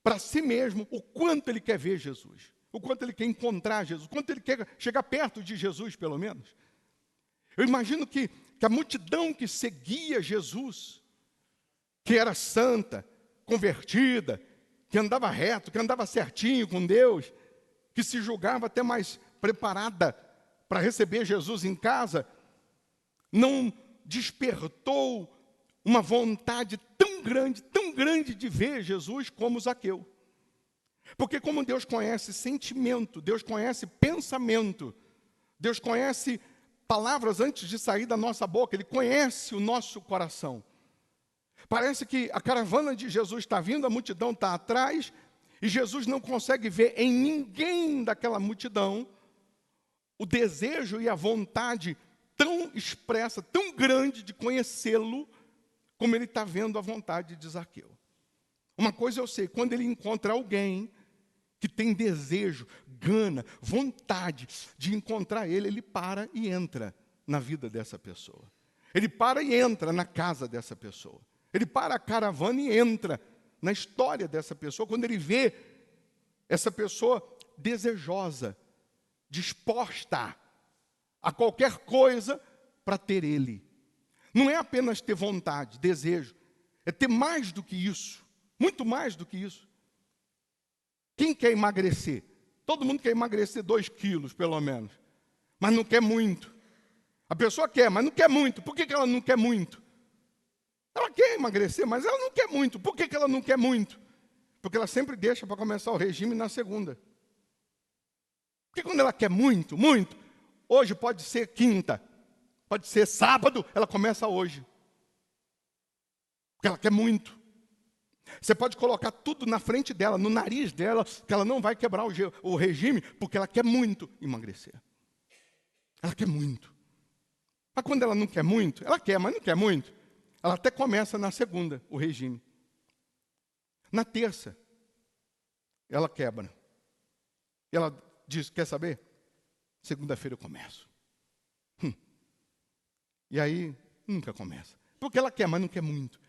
para si mesmo o quanto ele quer ver Jesus, o quanto ele quer encontrar Jesus, o quanto ele quer chegar perto de Jesus, pelo menos. Eu imagino que a multidão que seguia Jesus, que era santa, convertida, que andava reto, que andava certinho com Deus, que se julgava até mais preparada para receber Jesus em casa, não despertou uma vontade tão grande de ver Jesus como Zaqueu. Porque como Deus conhece sentimento, Deus conhece pensamento, Deus conhece palavras antes de sair da nossa boca, Ele conhece o nosso coração. Parece que a caravana de Jesus está vindo, a multidão está atrás, e Jesus não consegue ver em ninguém daquela multidão o desejo e a vontade tão expressa, tão grande de conhecê-lo, como ele está vendo a vontade de Zaqueu. Uma coisa eu sei, quando ele encontra alguém que tem desejo, gana, vontade de encontrar ele, ele para e entra na vida dessa pessoa. Ele para e entra na casa dessa pessoa. Ele para a caravana e entra na história dessa pessoa, quando ele vê essa pessoa desejosa, disposta a qualquer coisa para ter ele. Não é apenas ter vontade, desejo, é ter mais do que isso, muito mais do que isso. Quem quer emagrecer? Todo mundo quer emagrecer 2 quilos, pelo menos, mas não quer muito. A pessoa quer, mas não quer muito. Por que ela não quer muito? Ela quer emagrecer, mas ela não quer muito. Por que ela não quer muito? Porque ela sempre deixa para começar o regime na segunda. Porque quando ela quer muito, hoje pode ser quinta, pode ser sábado, ela começa hoje. Porque ela quer muito. Você pode colocar tudo na frente dela, no nariz dela, que ela não vai quebrar o regime, porque ela quer muito emagrecer. Ela quer muito. Mas quando ela não quer muito, ela quer, mas não quer muito, ela até começa na segunda, o regime. Na terça, ela quebra. Ela diz: quer saber? Segunda-feira eu começo. E aí, nunca começa. Porque ela quer, mas não quer muito.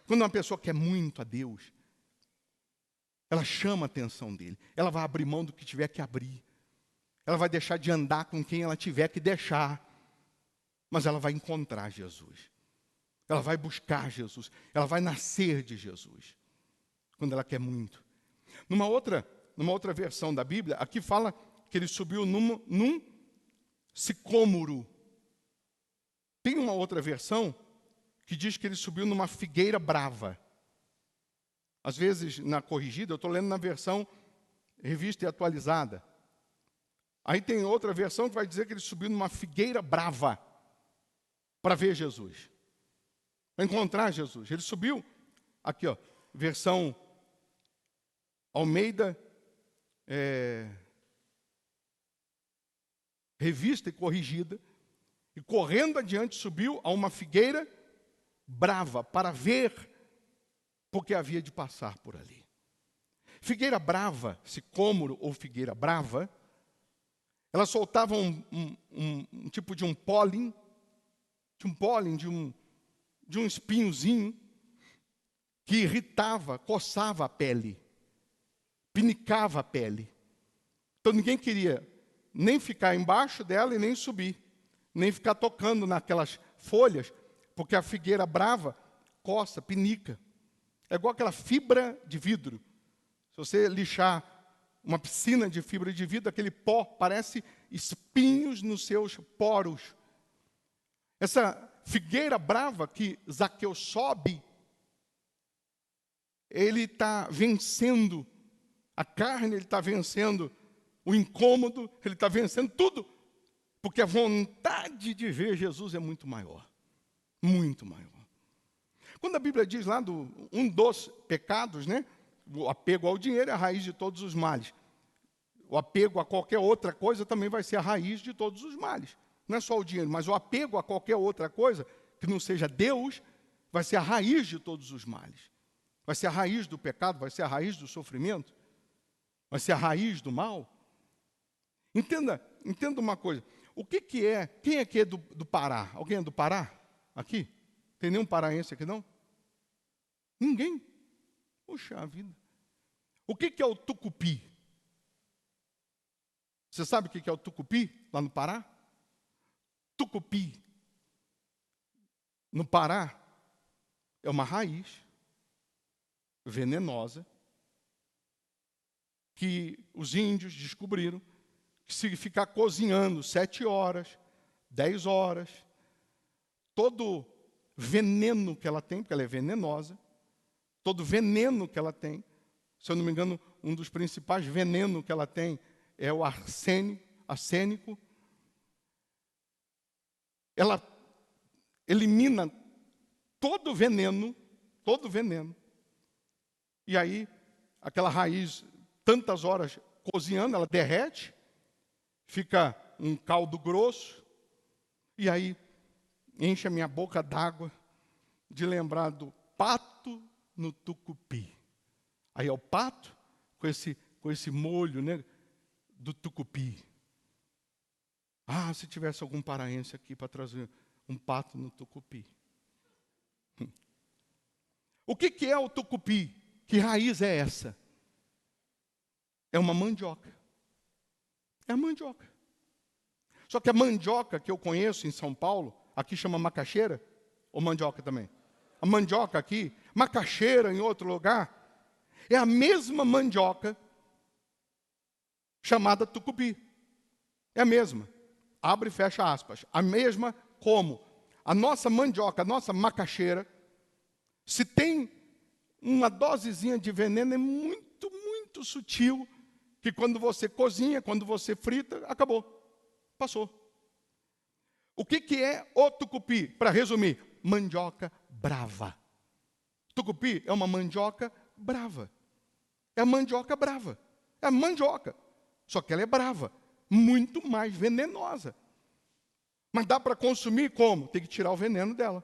Quando uma pessoa quer muito a Deus, ela chama a atenção dele. Ela vai abrir mão do que tiver que abrir. Ela vai deixar de andar com quem ela tiver que deixar. Mas ela vai encontrar Jesus. Ela vai buscar Jesus. Ela vai nascer de Jesus. Quando ela quer muito. Numa outra versão da Bíblia, aqui fala que ele subiu num sicômoro. Tem uma outra versão que diz que ele subiu numa figueira brava. Às vezes, na corrigida, eu estou lendo na versão revista e atualizada. Aí tem outra versão que vai dizer que ele subiu numa figueira brava para ver Jesus, para encontrar Jesus. Ele subiu, aqui, ó, versão Almeida, revista e corrigida, e correndo adiante subiu a uma figueira brava para ver, porque havia de passar por ali. Figueira brava, sicômoro ou figueira brava, ela soltava um tipo de um pólen, de um espinhozinho, que irritava, coçava a pele, pinicava a pele. Então ninguém queria nem ficar embaixo dela e nem subir, nem ficar tocando naquelas folhas, porque a figueira brava coça, pinica. É igual aquela fibra de vidro. Se você lixar uma piscina de fibra de vidro, aquele pó parece espinhos nos seus poros. Essa figueira brava que Zaqueu sobe, ele está vencendo a carne, ele está vencendo o incômodo, ele está vencendo tudo, porque a vontade de ver Jesus é muito maior. Muito maior. Quando a Bíblia diz lá um dos pecados, né? O apego ao dinheiro é a raiz de todos os males. O apego a qualquer outra coisa também vai ser a raiz de todos os males. Não é só o dinheiro, mas o apego a qualquer outra coisa que não seja Deus vai ser a raiz de todos os males. Vai ser a raiz do pecado, vai ser a raiz do sofrimento, vai ser a raiz do mal. Entenda uma coisa. O que é? Quem aqui é do Pará? Alguém é do Pará? Aqui? Tem nenhum paraense aqui, não? Ninguém. Puxa vida. O que é o tucupi? Você sabe o que é o tucupi lá no Pará? Tucupi, no Pará, é uma raiz venenosa que os índios descobriram que se ficar cozinhando 7 horas, 10 horas, todo veneno que ela tem, porque ela é venenosa, todo veneno que ela tem, se eu não me engano, um dos principais venenos que ela tem é o arsênico. Ela elimina todo o veneno, e aí aquela raiz, tantas horas cozinhando, ela derrete, fica um caldo grosso, e aí enche a minha boca d'água de lembrar do pato no tucupi. Aí é o pato com esse molho, né, do tucupi. Ah, se tivesse algum paraense aqui para trazer um pato no tucupi. O que é o tucupi? Que raiz é essa? É uma mandioca. É a mandioca. Só que a mandioca que eu conheço em São Paulo, aqui chama macaxeira, ou mandioca também. A mandioca aqui, macaxeira em outro lugar, é a mesma mandioca chamada tucupi. É a mesma. Abre e fecha aspas. A mesma como a nossa mandioca, a nossa macaxeira, se tem uma dosezinha de veneno, é muito, muito sutil, que quando você cozinha, quando você frita, acabou. Passou. O que é o tucupi? Para resumir, mandioca brava. Tucupi é uma mandioca brava. É a mandioca brava. É a mandioca. Só que ela é brava. Muito mais venenosa. Mas dá para consumir como? Tem que tirar o veneno dela.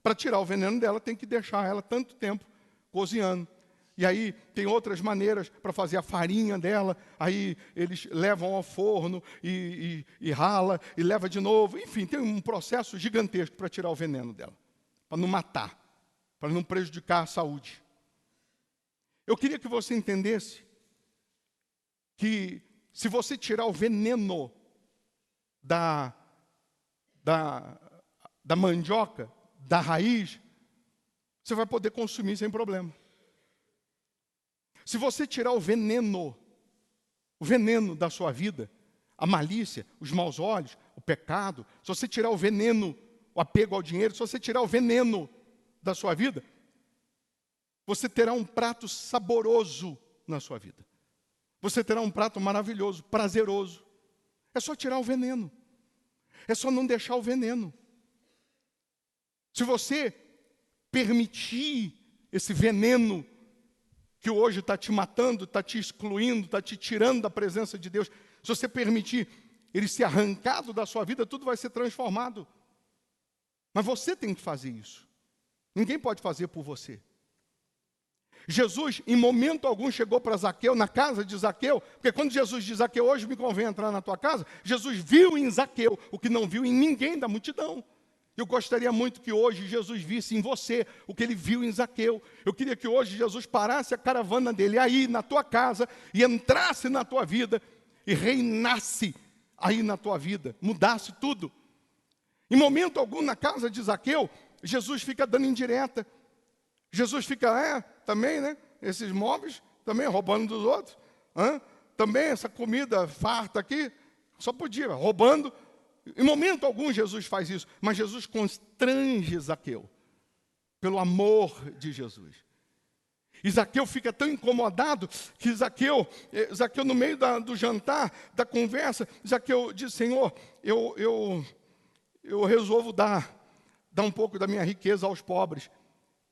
Para tirar o veneno dela, tem que deixar ela tanto tempo cozinhando. E aí tem outras maneiras para fazer a farinha dela. Aí eles levam ao forno e rala e leva de novo. Enfim, tem um processo gigantesco para tirar o veneno dela. Para não matar. Para não prejudicar a saúde. Eu queria que você entendesse que se você tirar o veneno da mandioca, da raiz, você vai poder consumir sem problema. Se você tirar o veneno da sua vida, a malícia, os maus olhos, o pecado, se você tirar o veneno, o apego ao dinheiro, se você tirar o veneno da sua vida, você terá um prato saboroso na sua vida. Você terá um prato maravilhoso, prazeroso. É só tirar o veneno. É só não deixar o veneno. Se você permitir esse veneno que hoje está te matando, está te excluindo, está te tirando da presença de Deus, se você permitir ele ser arrancado da sua vida, tudo vai ser transformado. Mas você tem que fazer isso. Ninguém pode fazer por você. Jesus, em momento algum, chegou para Zaqueu, na casa de Zaqueu, porque quando Jesus diz, Zaqueu, hoje me convém entrar na tua casa, Jesus viu em Zaqueu o que não viu em ninguém da multidão. Eu gostaria muito que hoje Jesus visse em você o que ele viu em Zaqueu. Eu queria que hoje Jesus parasse a caravana dele aí na tua casa e entrasse na tua vida e reinasse aí na tua vida, mudasse tudo. Em momento algum na casa de Zaqueu, Jesus fica dando indireta. Jesus fica, também, né? Esses móveis, também roubando dos outros. Também essa comida farta aqui, só podia, roubando. Em momento algum Jesus faz isso, mas Jesus constrange Zaqueu, pelo amor de Jesus. E Zaqueu fica tão incomodado que Zaqueu no meio do jantar, da conversa, Zaqueu diz, Senhor, eu resolvo dar um pouco da minha riqueza aos pobres.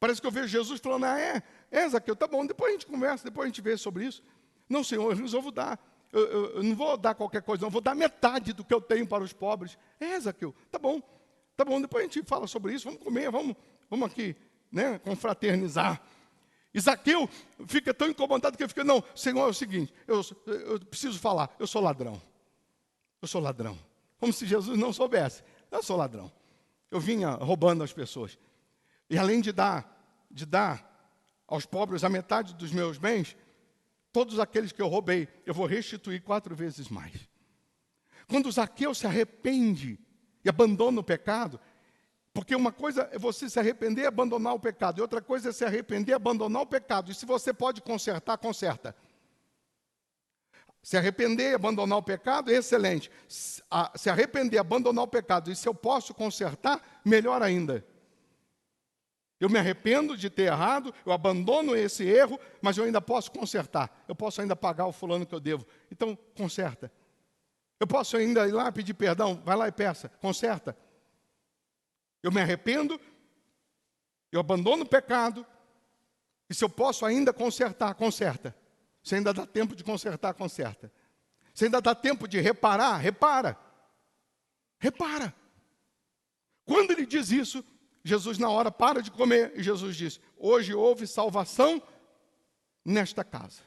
Parece que eu vejo Jesus falando, Zaqueu, tá bom, depois a gente conversa, depois a gente vê sobre isso. Não, Senhor, eu resolvo dar. Eu não vou dar qualquer coisa, não, eu vou dar metade do que eu tenho para os pobres. Zaqueu, tá bom, depois a gente fala sobre isso, vamos comer, vamos aqui, né, confraternizar. E Zaqueu fica tão incomodado que ele fica, não, Senhor, é o seguinte, eu preciso falar, eu sou ladrão. Como se Jesus não soubesse, eu sou ladrão. Eu vinha roubando as pessoas. E além de dar aos pobres a metade dos meus bens, todos aqueles que eu roubei, eu vou restituir 4 vezes mais. Quando Zaqueu se arrepende e abandona o pecado, porque uma coisa é você se arrepender e abandonar o pecado, e outra coisa é se arrepender e abandonar o pecado. E se você pode consertar, conserta. Se arrepender e abandonar o pecado, é excelente. Se arrepender e abandonar o pecado, e se eu posso consertar, melhor ainda. Eu me arrependo de ter errado, eu abandono esse erro, mas eu ainda posso consertar. Eu posso ainda pagar o fulano que eu devo. Então, conserta. Eu posso ainda ir lá pedir perdão, vai lá e peça, conserta. Eu me arrependo, eu abandono o pecado, e se eu posso ainda consertar, conserta. Se ainda dá tempo de consertar, conserta. Se ainda dá tempo de reparar, repara. Repara. Quando ele diz isso, Jesus na hora para de comer e Jesus diz, hoje houve salvação nesta casa.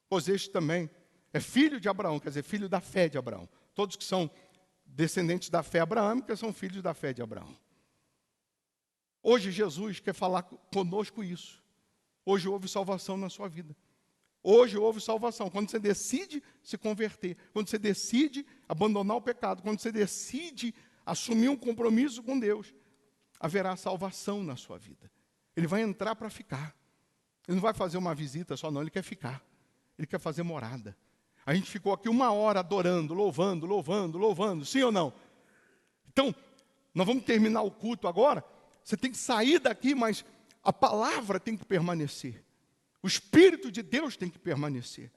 Pois este também é filho de Abraão, quer dizer, filho da fé de Abraão. Todos que são descendentes da fé abraâmica são filhos da fé de Abraão. Hoje Jesus quer falar conosco isso. Hoje houve salvação na sua vida. Hoje houve salvação. Quando você decide se converter, quando você decide abandonar o pecado, quando você decide assumir um compromisso com Deus, haverá salvação na sua vida. Ele vai entrar para ficar. Ele não vai fazer uma visita só, não. Ele quer ficar. Ele quer fazer morada. A gente ficou aqui 1 hora adorando, louvando. Sim ou não? Então, nós vamos terminar o culto agora. Você tem que sair daqui, mas a palavra tem que permanecer. O Espírito de Deus tem que permanecer.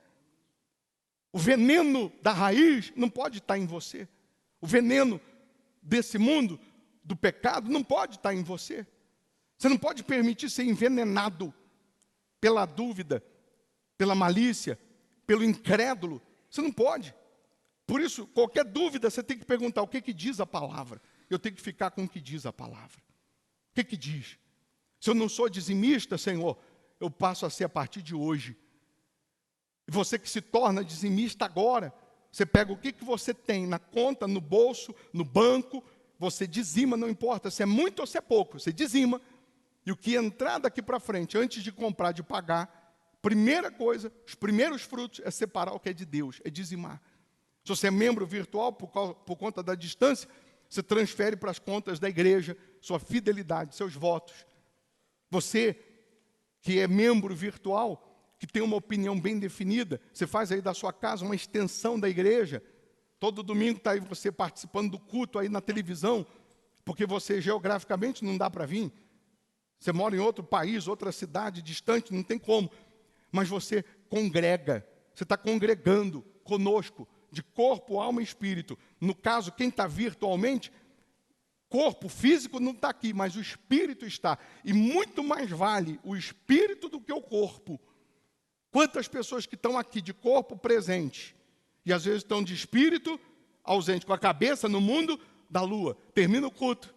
O veneno da raiz não pode estar em você. O veneno desse mundo, do pecado, não pode estar em você. Você não pode permitir ser envenenado pela dúvida, pela malícia, pelo incrédulo. Você não pode. Por isso, qualquer dúvida, você tem que perguntar o que diz a palavra. Eu tenho que ficar com o que diz a palavra. O que diz? Se eu não sou dizimista, Senhor, eu passo a ser a partir de hoje. E você que se torna dizimista agora, você pega o que você tem na conta, no bolso, no banco, você dizima, não importa se é muito ou se é pouco, você dizima. E o que entrar daqui para frente, antes de comprar, de pagar, primeira coisa, os primeiros frutos é separar o que é de Deus, é dizimar. Se você é membro virtual, por conta da distância, você transfere para as contas da igreja, sua fidelidade, seus votos. Você que é membro virtual, que tem uma opinião bem definida, você faz aí da sua casa uma extensão da igreja. Todo domingo está aí você participando do culto aí na televisão, porque você geograficamente não dá para vir. Você mora em outro país, outra cidade distante, não tem como. Mas você congrega, você está congregando conosco, de corpo, alma e espírito. No caso, quem está virtualmente, corpo físico não está aqui, mas o espírito está. E muito mais vale o espírito do que o corpo. Quantas pessoas que estão aqui de corpo presente, e às vezes estão de espírito ausente, com a cabeça no mundo da lua. Termina o culto.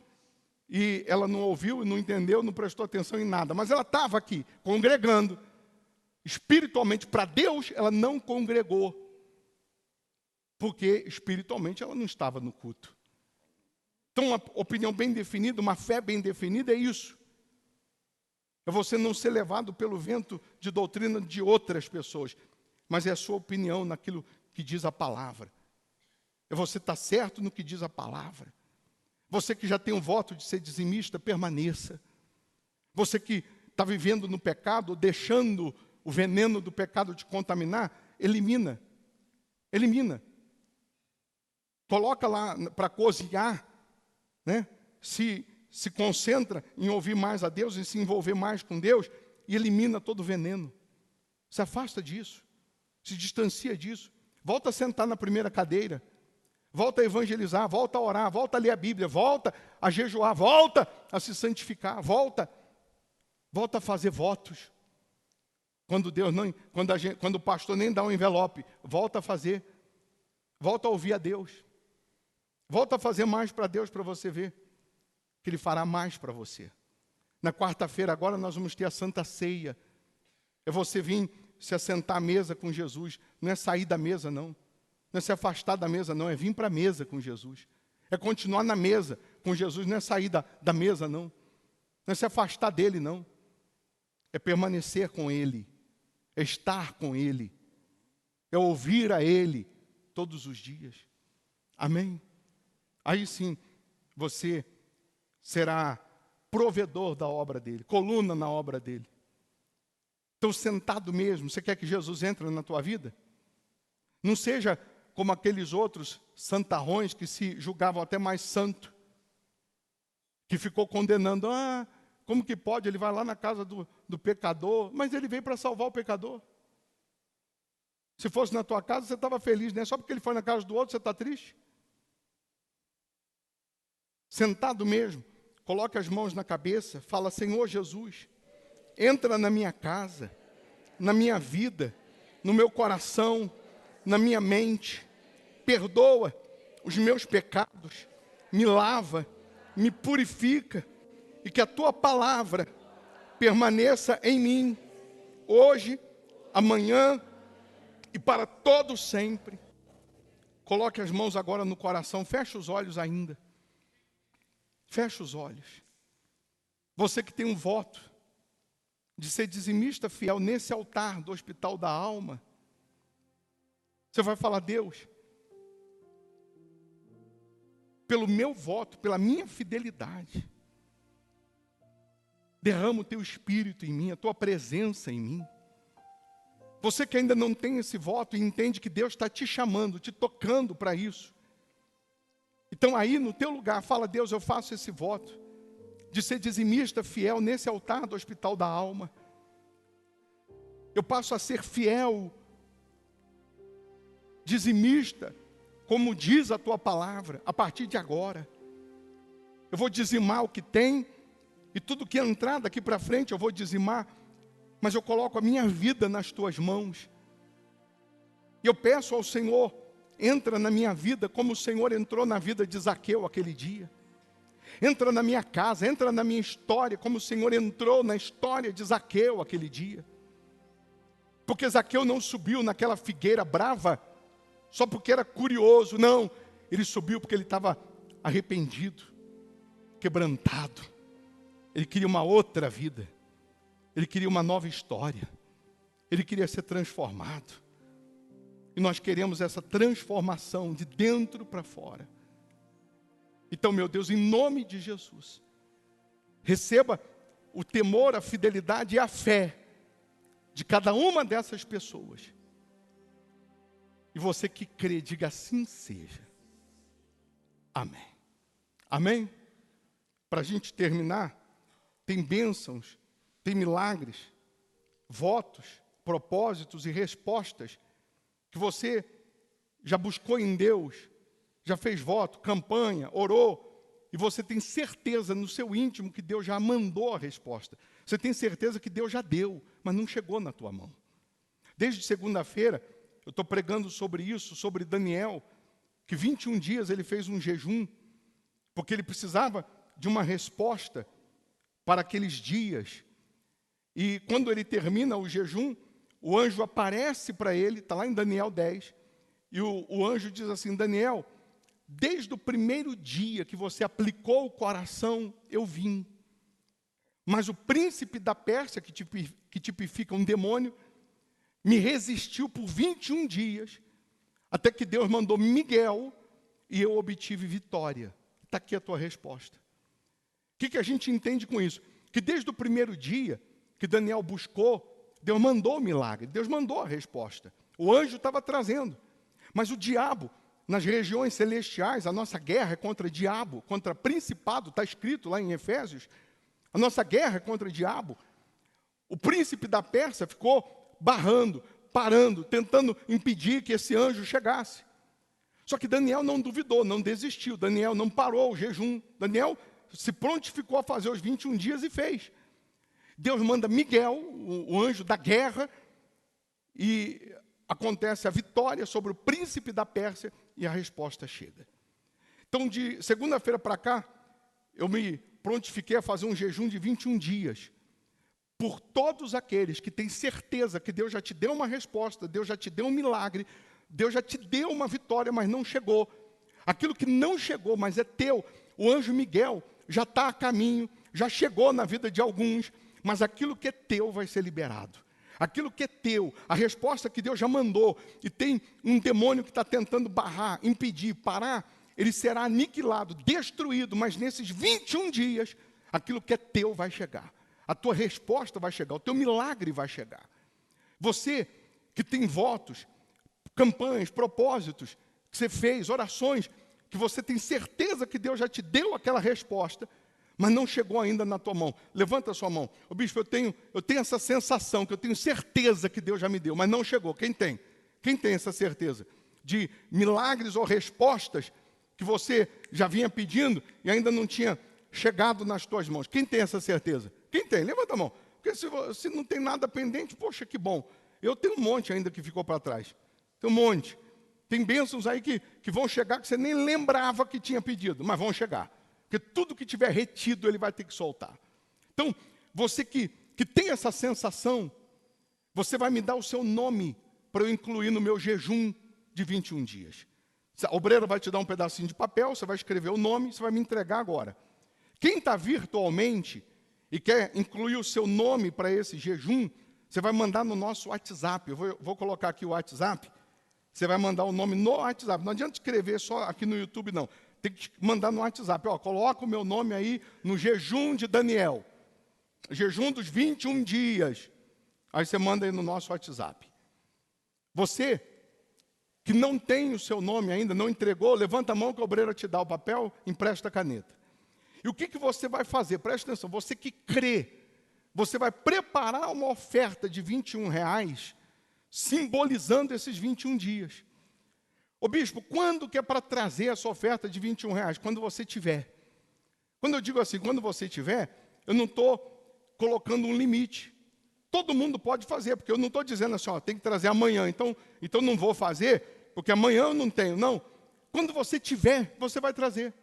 E ela não ouviu, não entendeu, não prestou atenção em nada. Mas ela estava aqui, congregando. Espiritualmente, para Deus, ela não congregou. Porque espiritualmente ela não estava no culto. Então, uma opinião bem definida, uma fé bem definida é isso. É você não ser levado pelo vento de doutrina de outras pessoas, mas é a sua opinião naquilo que diz a palavra. É você estar certo no que diz a palavra. Você que já tem um voto de ser dizimista, permaneça. Você que está vivendo no pecado, deixando o veneno do pecado te contaminar, elimina. Elimina. Coloca lá para cozinhar, né? Se concentra em ouvir mais a Deus, em se envolver mais com Deus, e elimina todo o veneno. Se afasta disso. Se distancia disso. Volta a sentar na primeira cadeira. Volta a evangelizar, volta a orar, volta a ler a Bíblia, volta a jejuar, volta a se santificar, volta a fazer votos. Quando o pastor nem dá um envelope, volta a fazer. Volta a ouvir a Deus. Volta a fazer mais para Deus, para você ver que Ele fará mais para você. Na quarta-feira agora nós vamos ter a Santa Ceia. É você vir se assentar à mesa com Jesus. Não é sair da mesa, não. Não é se afastar da mesa, não. É vir para a mesa com Jesus. É continuar na mesa com Jesus. Não é sair da mesa, não. Não é se afastar dele, não. É permanecer com Ele. É estar com Ele. É ouvir a Ele todos os dias. Amém? Aí sim, você será provedor da obra dele, coluna na obra dele. Então, sentado mesmo, você quer que Jesus entre na tua vida? Não seja como aqueles outros santarrões que se julgavam até mais santo, que ficou condenando, como que pode? Ele vai lá na casa do pecador, mas ele veio para salvar o pecador. Se fosse na tua casa, você estava feliz, né? Só porque ele foi na casa do outro, você está triste? Sentado mesmo, coloque as mãos na cabeça, fala: Senhor Jesus, entra na minha casa, na minha vida, no meu coração, na minha mente, perdoa os meus pecados, me lava, me purifica, e que a tua palavra permaneça em mim, hoje, amanhã e para todo sempre. Coloque as mãos agora no coração, feche os olhos ainda. Feche os olhos. Você que tem um voto de ser dizimista fiel nesse altar do Hospital da Alma, você vai falar: Deus, pelo meu voto, pela minha fidelidade, derrama o teu Espírito em mim, a tua presença em mim. Você que ainda não tem esse voto e entende que Deus está te chamando, te tocando para isso. Então aí no teu lugar, fala: Deus, eu faço esse voto de ser dizimista fiel nesse altar do Hospital da Alma. Eu passo a ser fiel, dizimista, como diz a tua palavra, a partir de agora. Eu vou dizimar o que tem, e tudo que entrar daqui para frente eu vou dizimar, mas eu coloco a minha vida nas tuas mãos. E eu peço ao Senhor: entra na minha vida como o Senhor entrou na vida de Zaqueu aquele dia. Entra na minha casa, entra na minha história como o Senhor entrou na história de Zaqueu aquele dia. Porque Zaqueu não subiu naquela figueira brava só porque era curioso, não. Ele subiu porque ele estava arrependido, quebrantado. Ele queria uma outra vida. Ele queria uma nova história. Ele queria ser transformado. E nós queremos essa transformação de dentro para fora. Então, meu Deus, em nome de Jesus, receba o temor, a fidelidade e a fé de cada uma dessas pessoas. E você que crê, diga: assim seja. Amém. Amém? Para a gente terminar, tem bênçãos, tem milagres, votos, propósitos e respostas que você já buscou em Deus, já fez voto, campanha, orou, e você tem certeza no seu íntimo que Deus já mandou a resposta. Você tem certeza que Deus já deu, mas não chegou na tua mão. Desde segunda-feira, eu estou pregando sobre isso, sobre Daniel, que 21 dias ele fez um jejum, porque ele precisava de uma resposta para aqueles dias. E quando ele termina o jejum, o anjo aparece para ele, está lá em Daniel 10, e o anjo diz assim: Daniel, desde o primeiro dia que você aplicou o coração, eu vim. Mas o príncipe da Pérsia, que tipifica um demônio, me resistiu por 21 dias, até que Deus mandou Miguel, e eu obtive vitória. Está aqui a tua resposta. O que a gente entende com isso? Que desde o primeiro dia que Daniel buscou, Deus mandou o milagre, Deus mandou a resposta. O anjo estava trazendo. Mas o diabo, nas regiões celestiais, a nossa guerra é contra diabo, contra principado, está escrito lá em Efésios. A nossa guerra é contra diabo. O príncipe da Pérsia ficou barrando, parando, tentando impedir que esse anjo chegasse. Só que Daniel não duvidou, não desistiu. Daniel não parou o jejum. Daniel se prontificou a fazer os 21 dias e fez. Deus manda Miguel, o anjo da guerra, e acontece a vitória sobre o príncipe da Pérsia e a resposta chega. Então, de segunda-feira para cá, eu me prontifiquei a fazer um jejum de 21 dias. Por todos aqueles que têm certeza que Deus já te deu uma resposta, Deus já te deu um milagre, Deus já te deu uma vitória, mas não chegou. Aquilo que não chegou, mas é teu, o anjo Miguel já está a caminho, já chegou na vida de alguns, mas aquilo que é teu vai ser liberado. Aquilo que é teu, a resposta que Deus já mandou, e tem um demônio que está tentando barrar, impedir, parar, ele será aniquilado, destruído, mas nesses 21 dias, aquilo que é teu vai chegar. A tua resposta vai chegar, o teu milagre vai chegar. Você que tem votos, campanhas, propósitos, que você fez, orações, que você tem certeza que Deus já te deu aquela resposta, mas não chegou ainda na tua mão. Levanta a sua mão. Ô bispo, eu tenho essa sensação, que eu tenho certeza que Deus já me deu, mas não chegou. Quem tem? Quem tem essa certeza? De milagres ou respostas que você já vinha pedindo e ainda não tinha chegado nas tuas mãos. Quem tem essa certeza? Quem tem? Levanta a mão. Porque se não tem nada pendente, poxa, que bom. Eu tenho um monte ainda que ficou para trás. Tem um monte. Tem bênçãos aí que vão chegar que você nem lembrava que tinha pedido, mas vão chegar. Porque tudo que tiver retido, ele vai ter que soltar. Então, você que tem essa sensação, você vai me dar o seu nome para eu incluir no meu jejum de 21 dias. A obreira vai te dar um pedacinho de papel, você vai escrever o nome, você vai me entregar agora. Quem está virtualmente e quer incluir o seu nome para esse jejum, você vai mandar no nosso WhatsApp. Eu vou colocar aqui o WhatsApp. Você vai mandar o nome no WhatsApp. Não adianta escrever só aqui no YouTube, não. Tem que mandar no WhatsApp. Coloca o meu nome aí no jejum de Daniel. Jejum dos 21 dias. Aí você manda aí no nosso WhatsApp. Você que não tem o seu nome ainda, não entregou, levanta a mão que a obreira te dá o papel, empresta a caneta. E o que você vai fazer? Presta atenção, você que crê, você vai preparar uma oferta de R$21, simbolizando esses 21 dias. Ô bispo, quando que é para trazer essa oferta de R$21? Quando você tiver. Quando eu digo assim, quando você tiver, eu não estou colocando um limite. Todo mundo pode fazer, porque eu não estou dizendo assim, tem que trazer amanhã, então não vou fazer, porque amanhã eu não tenho. Não. Quando você tiver, você vai trazer.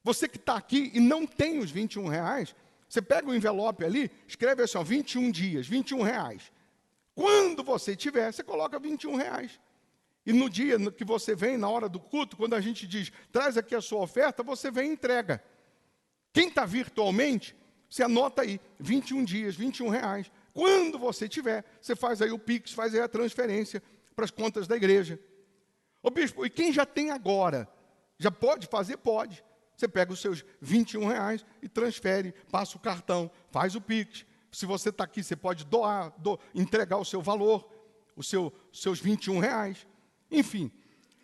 Você que está aqui e não tem os R$21, você pega o envelope ali, escreve assim, 21 dias, R$21. Quando você tiver, você coloca R$21. E no dia que você vem, na hora do culto, quando a gente diz, traz aqui a sua oferta, você vem e entrega. Quem está virtualmente, você anota aí, 21 dias, R$21. Quando você tiver, você faz aí o Pix, faz aí a transferência para as contas da igreja. Ô bispo, e quem já tem agora, já pode fazer? Pode. Você pega os seus R$21 e transfere, passa o cartão, faz o Pix. Se você está aqui, você pode doar, entregar o seu valor, os seus R$21. Enfim,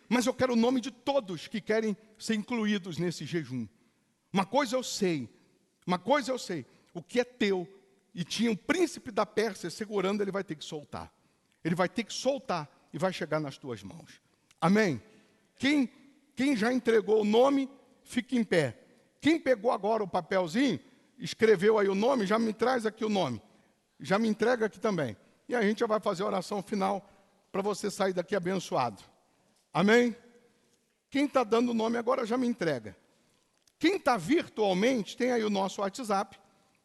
mas eu quero o nome de todos que querem ser incluídos nesse jejum. Uma coisa eu sei, o que é teu, e tinha um príncipe da Pérsia segurando, ele vai ter que soltar. Ele vai ter que soltar e vai chegar nas tuas mãos. Amém? Quem já entregou o nome, fique em pé. Quem pegou agora o papelzinho, escreveu aí o nome, já me traz aqui o nome. Já me entrega aqui também. E a gente já vai fazer a oração final para você sair daqui abençoado. Amém? Quem está dando o nome agora já me entrega. Quem está virtualmente, tem aí o nosso WhatsApp.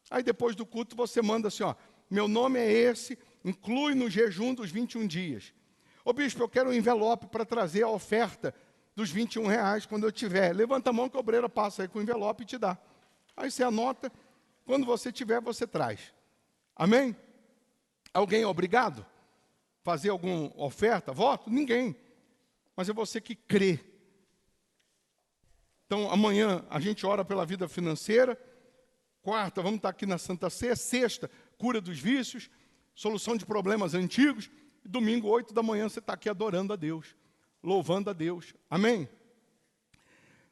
Aí depois do culto você manda assim, ó, meu nome é esse, inclui no jejum dos 21 dias. Ô bispo, eu quero um envelope para trazer a oferta dos R$ 21 quando eu tiver. Levanta a mão que a obreira passa aí com o envelope e te dá. Aí você anota, quando você tiver, você traz. Amém? Alguém é obrigado? Fazer alguma oferta, voto? Ninguém. Mas é você que crê. Então, amanhã a gente ora pela vida financeira. Quarta, vamos estar aqui na Santa Ceia. Sexta, cura dos vícios, solução de problemas antigos. E domingo, 8 da manhã, você está aqui adorando a Deus, louvando a Deus. Amém?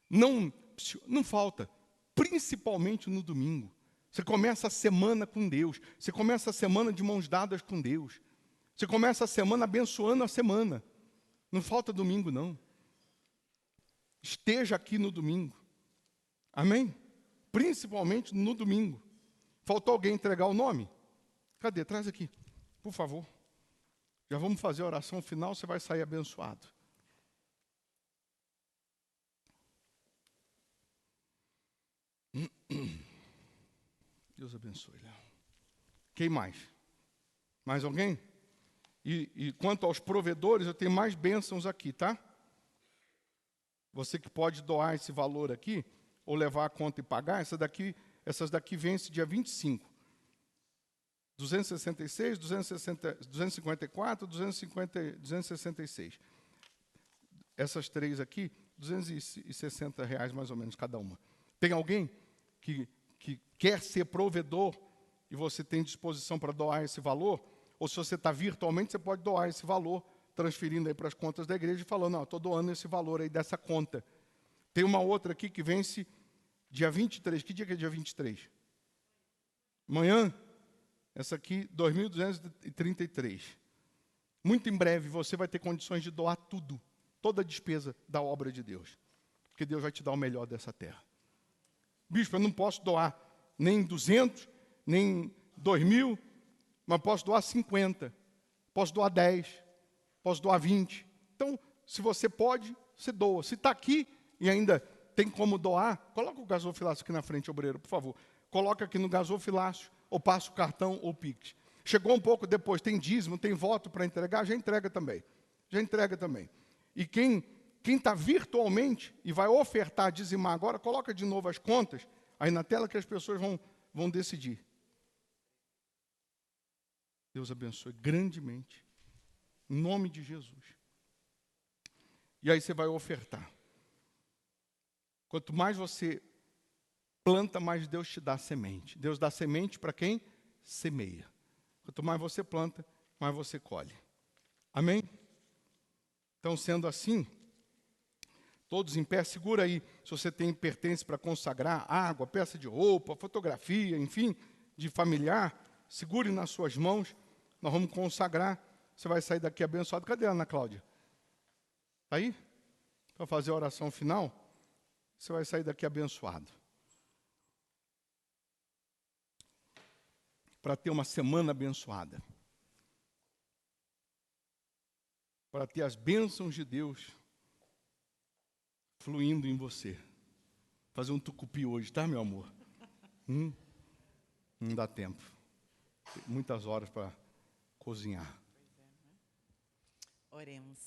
Não falta, principalmente no domingo. Você começa a semana com Deus. Você começa a semana de mãos dadas com Deus. Você começa a semana abençoando a semana. Não falta domingo, não. Esteja aqui no domingo. Amém? Principalmente no domingo. Faltou alguém entregar o nome? Cadê? Traz aqui, por favor. Já vamos fazer a oração final, você vai sair abençoado. Deus abençoe, Léo. Quem mais? Mais alguém? E quanto aos provedores, eu tenho mais bênçãos aqui, tá? Você que pode doar esse valor aqui, ou levar a conta e pagar, essas daqui vence dia 25. 266, 254, 266. Essas três aqui, R$ 260 mais ou menos cada uma. Tem alguém que quer ser provedor e você tem disposição para doar esse valor? Ou se você está virtualmente, você pode doar esse valor, transferindo aí para as contas da igreja e falando, não, estou doando esse valor aí dessa conta. Tem uma outra aqui que vence dia 23. Que dia que é dia 23? Amanhã? Essa aqui, 2.233. Muito em breve você vai ter condições de doar tudo, toda a despesa da obra de Deus. Porque Deus vai te dar o melhor dessa terra. Bispo, eu não posso doar nem 200, nem 2.000, mas posso doar 50, posso doar 10, posso doar 20. Então, se você pode, você doa. Se está aqui e ainda tem como doar, coloca o gasofilácio aqui na frente, obreiro, por favor. Coloca aqui no gasofilácio, ou passa o cartão ou o Pix. Chegou um pouco depois, tem dízimo, tem voto para entregar, já entrega também. Já entrega também. E quem está virtualmente e vai ofertar, dizimar agora, coloca de novo as contas aí na tela que as pessoas vão decidir. Deus abençoe grandemente. Em nome de Jesus. E aí você vai ofertar. Quanto mais você planta, mais Deus te dá semente. Deus dá semente para quem semeia. Quanto mais você planta, mais você colhe. Amém? Então, sendo assim, todos em pé, segura aí, se você tem pertence para consagrar, água, peça de roupa, fotografia, enfim, de familiar, segure nas suas mãos, nós vamos consagrar, você vai sair daqui abençoado. Cadê a Ana Cláudia? Está aí? Para fazer a oração final, você vai sair daqui abençoado. Para ter uma semana abençoada. Para ter as bênçãos de Deus fluindo em você. Fazer um tucupi hoje, tá, meu amor? Não dá tempo. Tem muitas horas para cozinhar. Oremos.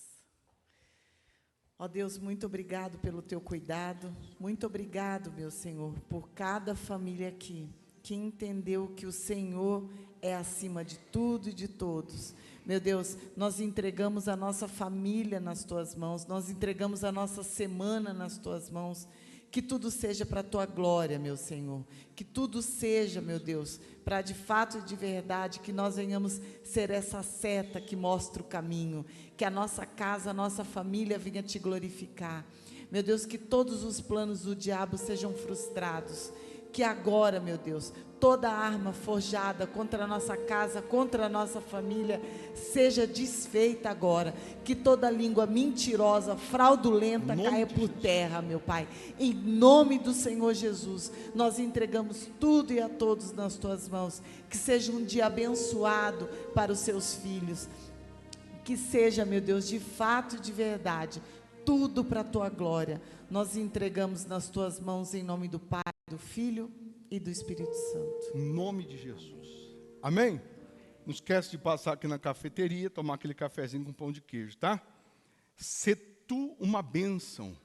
Ó Deus, muito obrigado pelo teu cuidado. Muito obrigado, meu Senhor, por cada família aqui que entendeu que o Senhor é acima de tudo e de todos. Meu Deus, nós entregamos a nossa família nas tuas mãos, nós entregamos a nossa semana nas tuas mãos. Que tudo seja para a tua glória, meu Senhor. Que tudo seja, meu Deus, para de fato e de verdade que nós venhamos ser essa seta que mostra o caminho. Que a nossa casa, a nossa família venha te glorificar. Meu Deus, que todos os planos do diabo sejam frustrados. Que agora, meu Deus, toda arma forjada contra a nossa casa, contra a nossa família, seja desfeita agora. Que toda língua mentirosa, fraudulenta caia por terra, meu Pai. Em nome do Senhor Jesus, nós entregamos tudo e a todos nas tuas mãos. Que seja um dia abençoado para os seus filhos. Que seja, meu Deus, de fato e de verdade, tudo para a tua glória. Nós entregamos nas tuas mãos em nome do Pai, do Filho e do Espírito Santo. Em nome de Jesus. Amém? Não esquece de passar aqui na cafeteria, tomar aquele cafezinho com pão de queijo, tá? Ser tu uma bênção.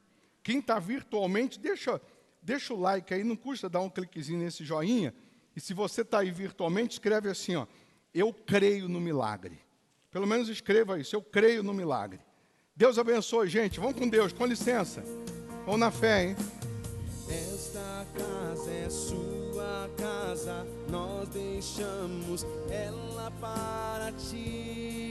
Quem está virtualmente, deixa o like aí, não custa dar um cliquezinho nesse joinha. E se você está aí virtualmente, escreve assim, ó, eu creio no milagre. Pelo menos escreva isso, eu creio no milagre. Deus abençoe, gente. Vamos com Deus, com licença. Vamos na fé, hein? Esta casa é sua casa, nós deixamos ela para ti.